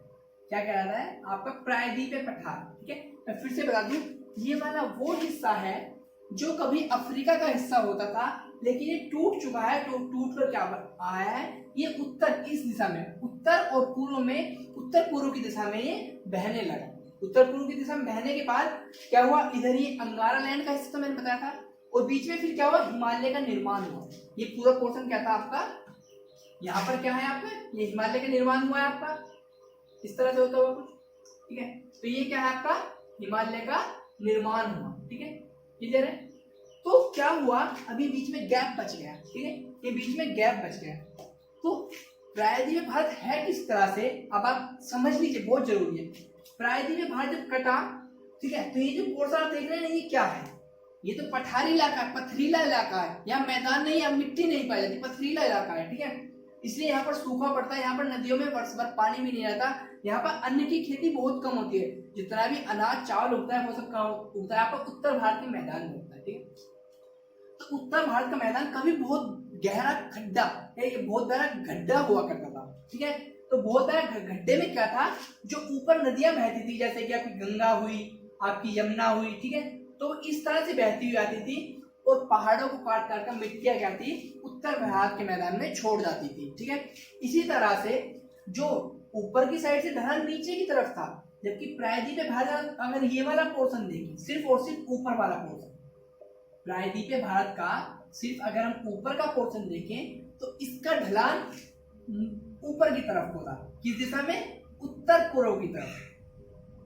[SPEAKER 1] क्या कहलाता है आपका, प्रायद्वीपीय पठार, ठीक है। मैं फिर से बता दूं, ये वाला वो हिस्सा है जो कभी अफ्रीका का हिस्सा होता था, लेकिन ये टूट चुका है। तो टूट कर क्या आया है, ये उत्तर, इस दिशा में, उत्तर और पूर्व में, उत्तर पूर्व की दिशा में ये बहने लगा। उत्तर पूर्व की दिशा में बहने के बाद क्या हुआ, इधर ये अंगारा लैंड का हिस्सा तो मैंने बताया था, और बीच में फिर क्या हुआ, हिमालय का निर्माण हुआ। ये पूरा पोर्शन क्या था आपका, यहाँ पर क्या है आपका, ये हिमालय का निर्माण हुआ है आपका, इस तरह से होता हुआ कुछ, ठीक है। तो ये क्या है आपका, हिमालय का निर्माण हुआ, ठीक है, क्लियर है। तो क्या हुआ, अभी बीच में गैप बच गया, ठीक है, ये बीच में गैप बच गया। तो प्रायद्वीपीय भारत है किस तरह से, अब आप समझ लीजिए, बहुत जरूरी है। प्रायद्वीपीय भारत जब कटा, ठीक है, तो ये जो पोर्शन आप देख रहे हैं ना, ये क्या है, ये तो पठारी इलाका है, पथरीला इलाका है, यहाँ मैदान नहीं, यहाँ मिट्टी नहीं पाई जाती, पथरीला इलाका है, ठीक है। इसलिए यहाँ पर सूखा पड़ता है, यहाँ पर नदियों में वर्ष भर पानी भी नहीं रहता, यहाँ पर अन्न की खेती बहुत कम होती है। जितना भी अनाज चावल उगता है वो सब कहाँ उगता है, आपका उत्तर भारत के मैदान में उगता है, ठीक है। तो उत्तर भारत का मैदान कभी बहुत गहरा खड्डा, ये बहुत बड़ा गड्ढा हुआ करता था, ठीक है। तो बहुत बड़ा गड्ढे में क्या था, जो ऊपर नदियां बहती थी, जैसे कि आपकी गंगा हुई, आपकी यमुना हुई, ठीक है, तो इस तरह से बहती हुई आती थी, और पहाड़ों को काट काट कर मिट्टियां क्या थी, उत्तर भारत के मैदान में छोड़ जाती थी, ठीक है। इसी तरह से जो ऊपर की साइड से ढलान नीचे की तरफ था, जबकि प्रायद्वीपीय भारत, अगर ये वाला पोर्शन देखें, सिर्फ और सिर्फ ऊपर वाला पोर्शन, प्रायद्वीपीय भारत का सिर्फ अगर हम ऊपर का पोर्शन देखें, तो इसका ढलान ऊपर की तरफ होगा, किस दिशा में, उत्तर पूर्व की तरफ,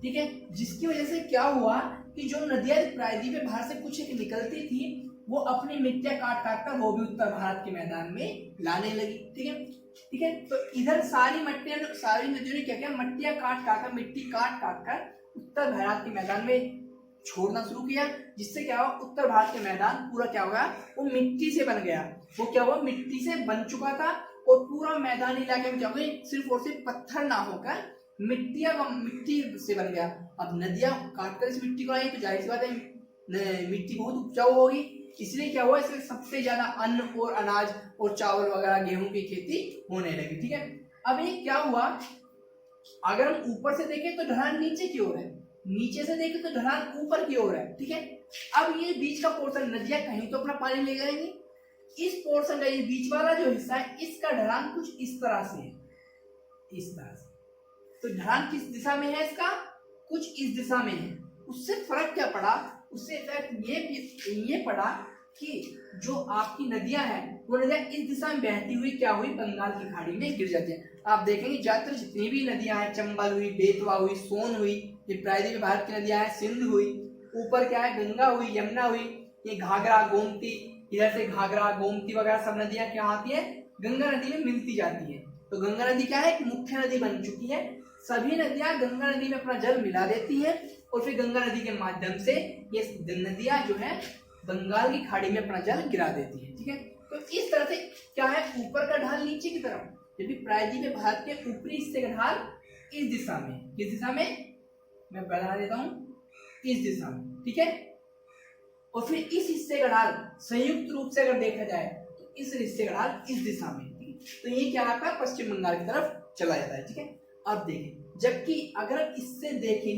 [SPEAKER 1] ठीक है। जिसकी वजह से क्या हुआ कि जो नदियां प्रायद्वीपीय भारत से कुछ एक निकलती थी, वो अपनी मिट्टियां काट काट कर वो भी उत्तर भारत के मैदान में लाने लगी, ठीक है, ठीक है। तो इधर सारी नदियों ने क्या किया, मट्टियां काट काट कर, मिट्टी काट काट कर उत्तर भारत के मैदान में छोड़ना शुरू किया, जिससे क्या हुआ, उत्तर भारत के मैदान पूरा क्या होगा, वो मिट्टी से बन गया। वो क्या हुआ, मिट्टी से बन चुका था, और पूरा मैदानी इलाके में क्या हो गई, सिर्फ और सिर्फ पत्थर ना होकर मिट्टी से बन गया। अब नदियां काटकर इस मिट्टी को आई, तो जाहिर सी बात है मिट्टी बहुत उपजाऊ होगी, इसलिए क्या हुआ, इसमें सबसे ज्यादा अन्न और अनाज और चावल वगैरह गेहूं की खेती होने लगी, ठीक है। अब ये क्या हुआ, अगर हम ऊपर से देखें तो ढलान नीचे की ओर है, नीचे से देखें तो ढलान ऊपर की ओर है, ठीक है। अब ये बीच का पोर्शन, नदियां कहीं तो अपना पानी ले जाएंगी, इस पोर्शन का, ये बीच वाला जो हिस्सा है, इसका ढलान कुछ इस तरह से है, इस तरह से। तो ढलान किस दिशा में है इसका, कुछ इस दिशा में है। उससे फर्क क्या पड़ा, उससे इफेक्ट ये पड़ा कि जो आपकी नदियां हैं, वो नदियां इस दिशा में बहती हुई क्या हुई, बंगाल की खाड़ी में गिर जाती है। आप देखेंगे ज्यादातर जितनी भी नदियां हैं, चंबल हुई, बेतवा हुई, सोन हुई, ये प्रायद्वीपीय भारत की नदियां हैं, सिंध हुई, ऊपर क्या है, गंगा हुई, यमुना हुई, ये घाघरा, गोमती, इधर से घाघरा, गोमती वगैरह सब नदियां क्या आती है, गंगा नदी में मिलती जाती है। तो गंगा नदी क्या है, मुख्य नदी बन चुकी है। सभी नदियां गंगा नदी में अपना जल मिला देती है, और फिर गंगा नदी के माध्यम से ये नदियां जो है बंगाल की खाड़ी में अपना जल गिरा देती है, ठीक है। तो इस तरह से क्या है, ऊपर का ढाल नीचे की तरफ, जबकि प्रायद्वीपीय भारत के ऊपरी हिस्से का ढाल इस दिशा में, किस दिशा में, मैं बता देता हूं, इस दिशा में, ठीक है। और फिर इस हिस्से का ढाल संयुक्त रूप से अगर देखा जाए, तो इस हिस्से का ढाल इस दिशा में, ठीक है। तो ये क्या आपका पश्चिम बंगाल की तरफ चला जाता है, ठीक है। अब देखें, जबकि अगर हम इससे देखें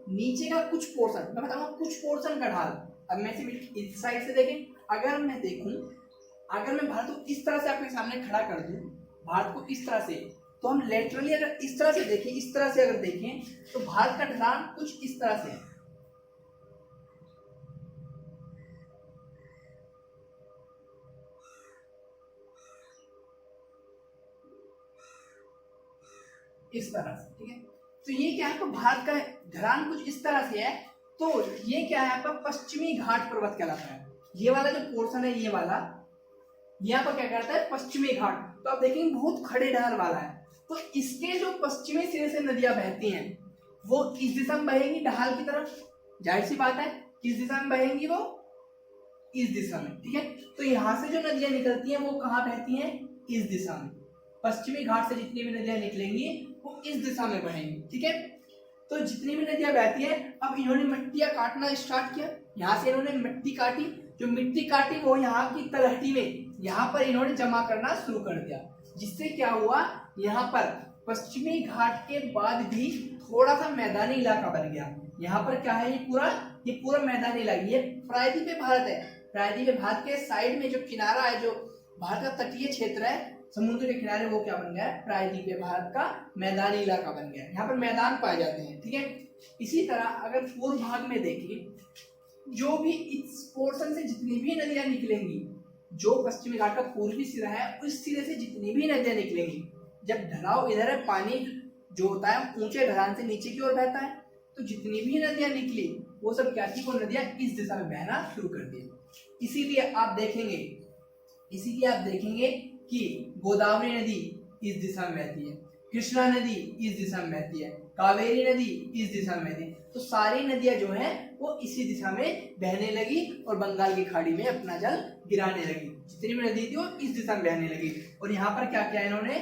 [SPEAKER 1] नीचे का कुछ पोर्शन, मैं बताऊंगा कुछ पोर्शन का ढाल, अब मैं इस साइड से देखें, अगर मैं देखूं, अगर मैं भारत को इस तरह से आपके सामने खड़ा कर दूं, भारत को इस तरह से, तो हम लेटरली अगर इस तरह से देखें, इस तरह से अगर देखें, तो भारत का ढलान कुछ इस तरह से है, इस तरह से, ठीक है। तो ये क्या है आपका भारत का ढलान कुछ इस तरह से है। तो ये क्या है आपका पश्चिमी घाट पर्वत कहलाता है। ये वाला जो पोर्शन है ये वाला, ये आपका क्या कहलाता है पश्चिमी घाट। तो आप देखेंगे बहुत खड़े ढाल वाला है। तो इसके जो पश्चिमी सिरे से नदियां बहती हैं वो इस दिशा में बहेंगी ढाल की तरफ, जाहिर सी बात है किस दिशा में बहेंगी वो इस दिशा में, ठीक है। तो यहां से जो नदियां निकलती हैं वो कहाँ बहती हैं इस दिशा में। पश्चिमी घाट से जितनी भी नदियां निकलेंगी वो इस दिशा में बहेंगी, ठीक है। तो जितनी भी नदियां बहती हैं, अब इन्होंने मिट्टियां काटना स्टार्ट किया। यहाँ से इन्होंने मिट्टी काटी, जो मिट्टी काटी वो यहाँ की तलहटी में यहाँ पर इन्होंने जमा करना शुरू कर दिया, जिससे क्या हुआ यहाँ पर पश्चिमी घाट के बाद भी थोड़ा सा मैदानी इलाका बन गया। यहाँ पर क्या है ये पूरा मैदानी इलाका, ये प्रायद्वीपीय भारत है। प्रायद्वीपीय भारत के साइड में जो किनारा है, जो भारत का तटीय क्षेत्र है समुद्र के किनारे, वो क्या बन गया है प्रायद्वीपीय भारत का मैदानी इलाका बन गया। यहाँ पर मैदान पाए जाते हैं, ठीक है। इसी तरह अगर पूर्व भाग में देखिए, जो भी इस पोर्शन से जितनी भी नदियां निकलेंगी, जो पश्चिमी घाट का पूर्वी सिरा है उस सिरे से जितनी भी नदियां निकलेंगी, जब ढलाव इधर है पानी जो होता है ऊंचे ढलान से नीचे की ओर बहता है, तो जितनी भी नदियां निकली वो सब क्या थी, वो नदियां इस दिशा में बहना शुरू कर दी। इसीलिए आप देखेंगे कि गोदावरी नदी इस दिशा में बहती है, कृष्णा नदी इस दिशा में बहती है, कावेरी नदी इस दिशा में बहती है। तो सारी नदियां जो हैं वो इसी दिशा में बहने लगी और बंगाल की खाड़ी में अपना जल गिराने लगी। जितनी भी नदी थी वो इस दिशा में बहने लगी। और यहाँ पर क्या किया इन्होंने,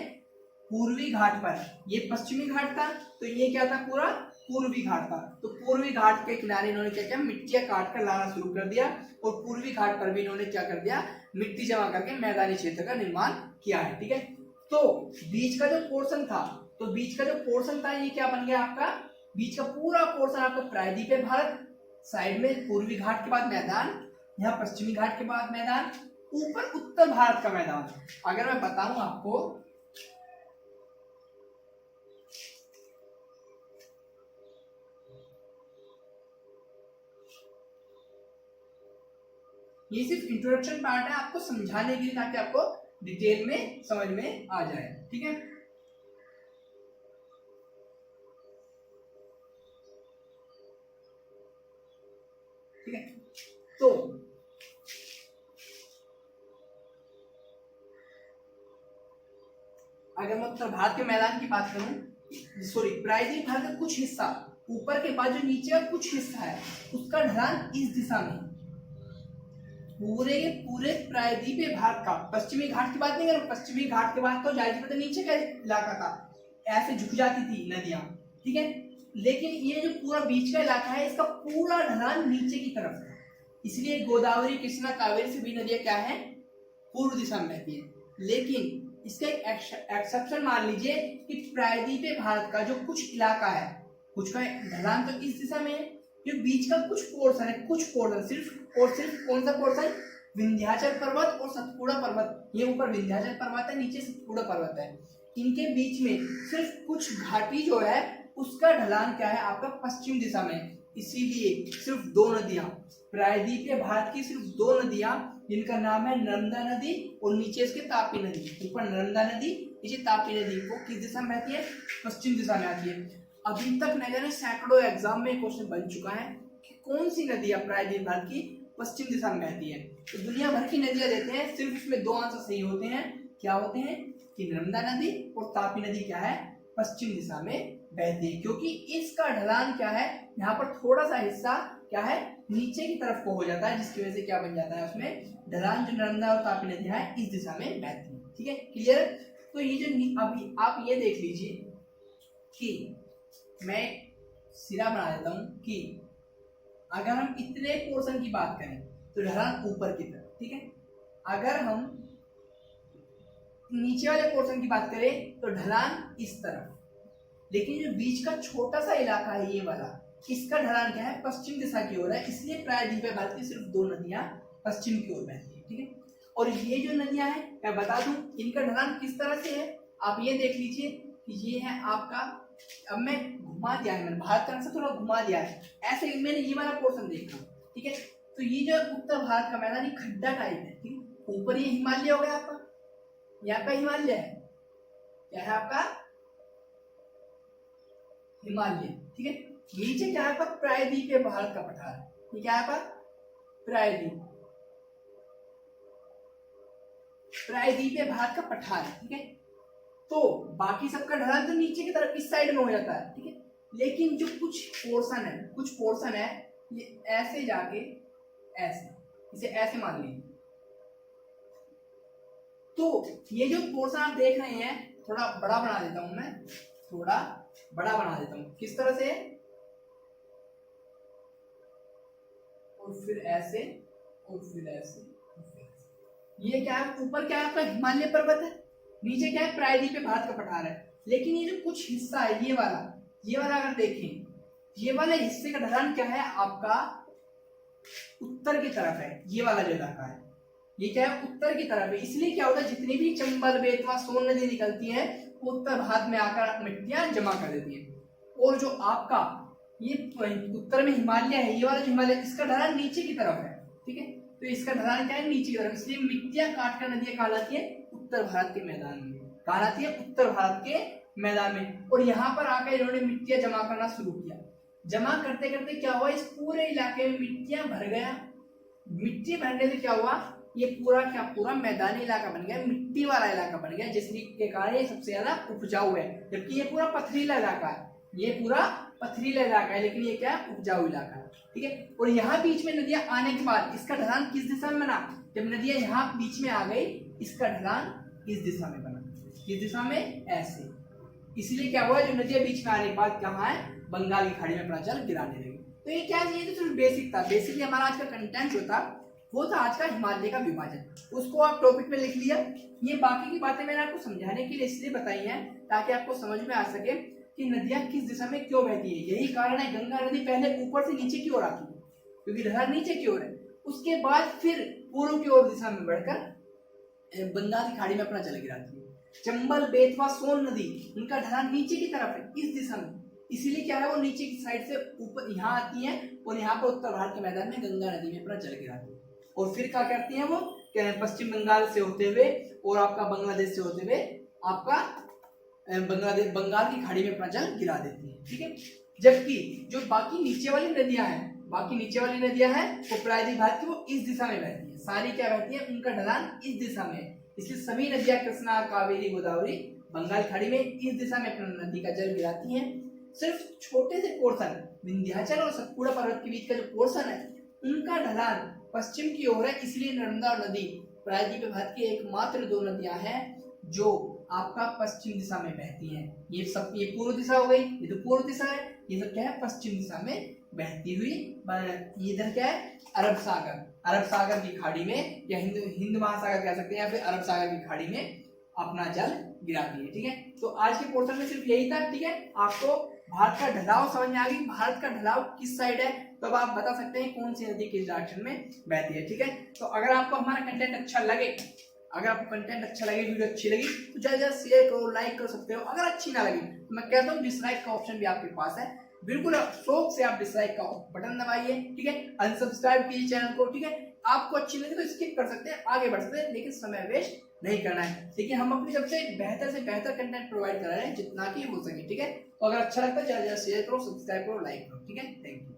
[SPEAKER 1] पूर्वी घाट पर, ये पश्चिमी घाट था तो ये क्या था पूरा पूर्वी घाट था, तो पूर्वी घाट के किनारे इन्होंने क्या किया, मिट्टियां काट कर लाना शुरू कर दिया। और पूर्वी घाट पर भी इन्होंने क्या कर दिया, मिट्टी जमा करके मैदानी क्षेत्र का निर्माण किया है, ठीक है। तो बीच का जो पोर्शन था ये क्या बन गया आपका, बीच का पूरा पोर्शन आपका प्रायद्वीपीय भारत, साइड में पूर्वी घाट के बाद मैदान, यहाँ पश्चिमी घाट के बाद मैदान, ऊपर उत्तर भारत का मैदान। अगर मैं बताऊं आपको, ये सिर्फ इंट्रोडक्शन पार्ट है आपको समझाने के लिए, ताकि आपको डिटेल में समझ में आ जाए, ठीक है। ठीक है, तो अगर मैं उत्तर भारत के मैदान की बात करूं, सॉरी प्रायद्वीपीय भारत का कुछ हिस्सा, ऊपर के बाद जो नीचे का कुछ हिस्सा है उसका ढलान इस दिशा में, पूरे प्रायद्वीपीय भारत का, पश्चिमी घाट की बात नहीं कर रहा, पश्चिमी घाट के बाद तो जाहिर सी नीचे का इलाका था, ऐसे झुक जाती थी नदियां, ठीक है। लेकिन ये जो पूरा बीच का इलाका है इसका पूरा ढलान नीचे की तरफ है, इसलिए गोदावरी कृष्णा कावेरी सभी नदियां क्या है पूर्व दिशा में बहती है। लेकिन इसका एक एक्सेप्शन मान लीजिए कि प्रायद्वीपीय भारत का जो कुछ इलाका है, कुछ का ढलान तो इस दिशा में है, जो बीच का कुछ पोर्शन है, सिर्फ और सिर्फ कौन सा पोर्शन, विंध्याचल पर्वत और सतपुड़ा पर्वत, ये ऊपर विंध्याचल पर्वत है, नीचे सतपुड़ा पर्वत है, इनके बीच में सिर्फ कुछ घाटी जो है उसका ढलान क्या है आपका पश्चिम दिशा में। इसीलिए सिर्फ दो नदियां, प्रायद्वीपीय भारत की सिर्फ दो नदियां, जिनका नाम है नर्मदा नदी और नीचे इसके तापी नदी, ऊपर नर्मदा नदी नीचे तापी नदी, वो किस दिशा में बहती है, पश्चिम दिशा में आती है। अभी तक न जाने सैकड़ों एग्जाम में क्वेश्चन बन चुका है कि कौन सी नदियां प्रायद्वीपीय भारत की पश्चिम दिशा में बहती है। तो दुनिया भर की नदियां देते हैं, सिर्फ इसमें दो आंसर सही होते हैं। क्या होते हैं कि नर्मदा नदी और तापी नदी क्या है पश्चिम दिशा में बहती है, क्योंकि इसका ढलान क्या है, यहाँ पर थोड़ा सा हिस्सा क्या है नीचे की तरफ को हो जाता है, जिसकी वजह से क्या बन जाता है उसमें ढलान, जो नर्मदा और तापी नदियां है इस दिशा में बहती है, ठीक है, क्लियर। तो ये जो अभी आप ये देख लीजिए कि मैं सिरा बना देता हूं कि अगर हम इतने पोर्शन की बात करें तो ढलान ऊपर की तरफ, ठीक है। अगर हम नीचे वाले पोर्शन की बात करें तो ढलान इस तरफ, लेकिन जो बीच का छोटा सा इलाका है ये वाला, इसका ढलान क्या है पश्चिम दिशा की ओर है, इसलिए प्रायद्वीपीय भारत की सिर्फ दो नदियां पश्चिम की ओर बहती है, ठीक है। और ये जो नदियां हैं मैं बता दूं इनका ढलान किस तरह से है, आप ये देख लीजिए कि ये है आपका, अब मैं घुमा दिया है, मैंने भारत तरफ से थोड़ा घुमा दिया है, ऐसे मैंने ये वाला पोर्शन देखा, ठीक है। तो ये जो उत्तर भारत का मैदान खड्डा टाइप है, ठीक है, ऊपर ये हिमालय हो गया आपका, यहाँ का हिमालय है, क्या है आपका हिमालय, ठीक है। नीचे क्या है पर प्रायद्वीप है, भारत का पठार, ये क्या है पर प्रायद्वीप, प्रायद्वीप है भारत का पठार, ठीक है। तो बाकी सबका ढलान तो नीचे की तरफ इस साइड में हो जाता है, ठीक है। लेकिन जो कुछ पोर्शन है ये ऐसे जाके ऐसे, इसे ऐसे मान लीजिए। तो ये जो पोर्शन आप देख रहे हैं, थोड़ा बड़ा बना देता हूं मैं, थोड़ा बड़ा बना देता हूं। किस तरह से? और फिर ऐसे, और फिर ऐसे, और फिर ऐसे। ये क्या है? ऊपर क्या है आपका हिमालय पर्वत है, नीचे क्या है प्रायद्वीप पे भारत का पठार है। लेकिन ये जो कुछ हिस्सा है, ये वाला अगर देखें, ये वाले हिस्से का ढलान क्या है आपका उत्तर की तरफ है। ये वाला जो इलाका है ये क्या है उत्तर की तरफ है। इसलिए क्या होता है जितनी भी चंबल, बेतवा, सोन नदी निकलती है वो उत्तर भारत में आकर मिट्टियां जमा कर देती है। और जो आपका ये उत्तर में हिमालय है, ये वाला जो हिमालय, इसका ढलान नीचे की तरफ है, ठीक है। तो इसका ढलान क्या है? नीचे की तरफ। इसलिए मिट्टियां काट कर नदियां कहाँ लाती है? उत्तर भारत के मैदान में। कहाँ लाती है? उत्तर भारत के मैदान में। और यहाँ पर आकर इन्होंने मिट्टियां जमा करना शुरू किया। जमा करते करते क्या हुआ, इस पूरे इलाके में मिट्टियां भर गया। मिट्टी भरने से क्या हुआ, ये पूरा मैदानी इलाका बन गया, मिट्टी वाला इलाका बन गया, जिसके कारण ये सबसे ज्यादा उपजाऊ है। जबकि ये पूरा पथरीला इलाका है, ये पूरा पथरीला इलाका है, लेकिन ये क्या है? उपजाऊ इलाका है, ठीक है। और यहाँ बीच में नदियां आने के बाद इसका ढलान किस दिशा में बना? जब नदियां यहाँ बीच में आ गई, इसका ढलान इस दिशा में बना। किस दिशा में? ऐसे। इसलिए क्या हुआ, जो नदियां बीच में आने के बाद कहाँ है? बंगाल की खाड़ी में अपना जल गिराने लगी। तो ये क्या है? ये तो सिर्फ बेसिक था। बेसिकली हमारा आज का कंटेंट जो था वो था आज का हिमालय का विभाजन। उसको आप टॉपिक में लिख लिया। ये बाकी की बातें मैंने आपको समझाने के लिए इसलिए बताई हैं ताकि आपको समझ में आ सके कि नदियां किस दिशा में क्यों बहती है। यही कारण है गंगा नदी पहले ऊपर से नीचे की ओर आती है क्योंकि ढलान नीचे की ओर है। उसके बाद फिर पूर्व की ओर दिशा में बढ़कर बंगाल की खाड़ी में अपना जल गिराती है। चंबल, बेतवा, सोन नदी, उनका ढलान नीचे की तरफ है, इस दिशा में। इसीलिए क्या है, वो नीचे की साइड से ऊपर यहाँ आती है और यहाँ पर उत्तर भारत के मैदान में गंगा नदी में अपना जल गिराती है। और फिर क्या करती हैं वो, पश्चिम बंगाल से होते हुए और आपका बांग्लादेश से होते हुए आपका बंगाल की खाड़ी में अपना जल गिरा देती है, ठीक है। जबकि जो बाकी नीचे वाली नदियां हैं वो प्रायद्वीप भारत की, वो इस दिशा में बहती है। सारी क्या बहती है? उनका ढलान इस दिशा में है। इसलिए सभी नदियां कृष्णा, कावेरी, गोदावरी बंगाल खाड़ी में इस दिशा में अपना नदी का जल गिराती हैं। सिर्फ छोटे से पोर्शन विंध्याचल और सतपुड़ा पर्वत के बीच का जो पोर्शन है उनका ढलान पश्चिम की ओर है। इसलिए नर्मदा नदी प्रायद्वीप भारत की एकमात्र दो नदियां हैं जो आपका पश्चिम दिशा में बहती हैं। ये पूर्व दिशा हो गई, ये तो पूर्व दिशा है, ये सब क्या है? पश्चिम दिशा में बहती हुई। इधर क्या है? अरब सागर की खाड़ी में, या हिंद महासागर कह सकते हैं, या फिर अरब सागर की खाड़ी में अपना जल गिराती है, ठीक है। तो आज के पोर्शन में सिर्फ यही था, ठीक है। आपको भारत का ढलाव समझ में आ गई, भारत का ढलाव किस साइड है, तो अब आप बता सकते हैं कौन सी नदी किस डायरेक्शन में बहती है, ठीक है। तो अगर आपको हमारा कंटेंट अच्छा लगे, वीडियो अच्छी लगी तो ज्यादा शेयर करो, लाइक कर सकते हो। अगर अच्छी ना लगी तो मैं कहता हूँ डिसलाइक का ऑप्शन भी आपके पास है, बिल्कुल शौक से आप डिसलाइक का बटन दबाइए, ठीक है। अनसब्सक्राइब कीजिए चैनल को, ठीक है। आपको अच्छी लगी तो स्किप कर सकते हैं, आगे बढ़ सकते हैं, लेकिन समय वेस्ट नहीं करना है। लेकिन हम अपनी सबसे बेहतर कंटेंट प्रोवाइड कर रहे हैं जितना कि हो सके, ठीक है। तो अगर अच्छा लगता है ज्यादा शेयर करो, सब्सक्राइब करो, लाइक करो, ठीक है। Thank you.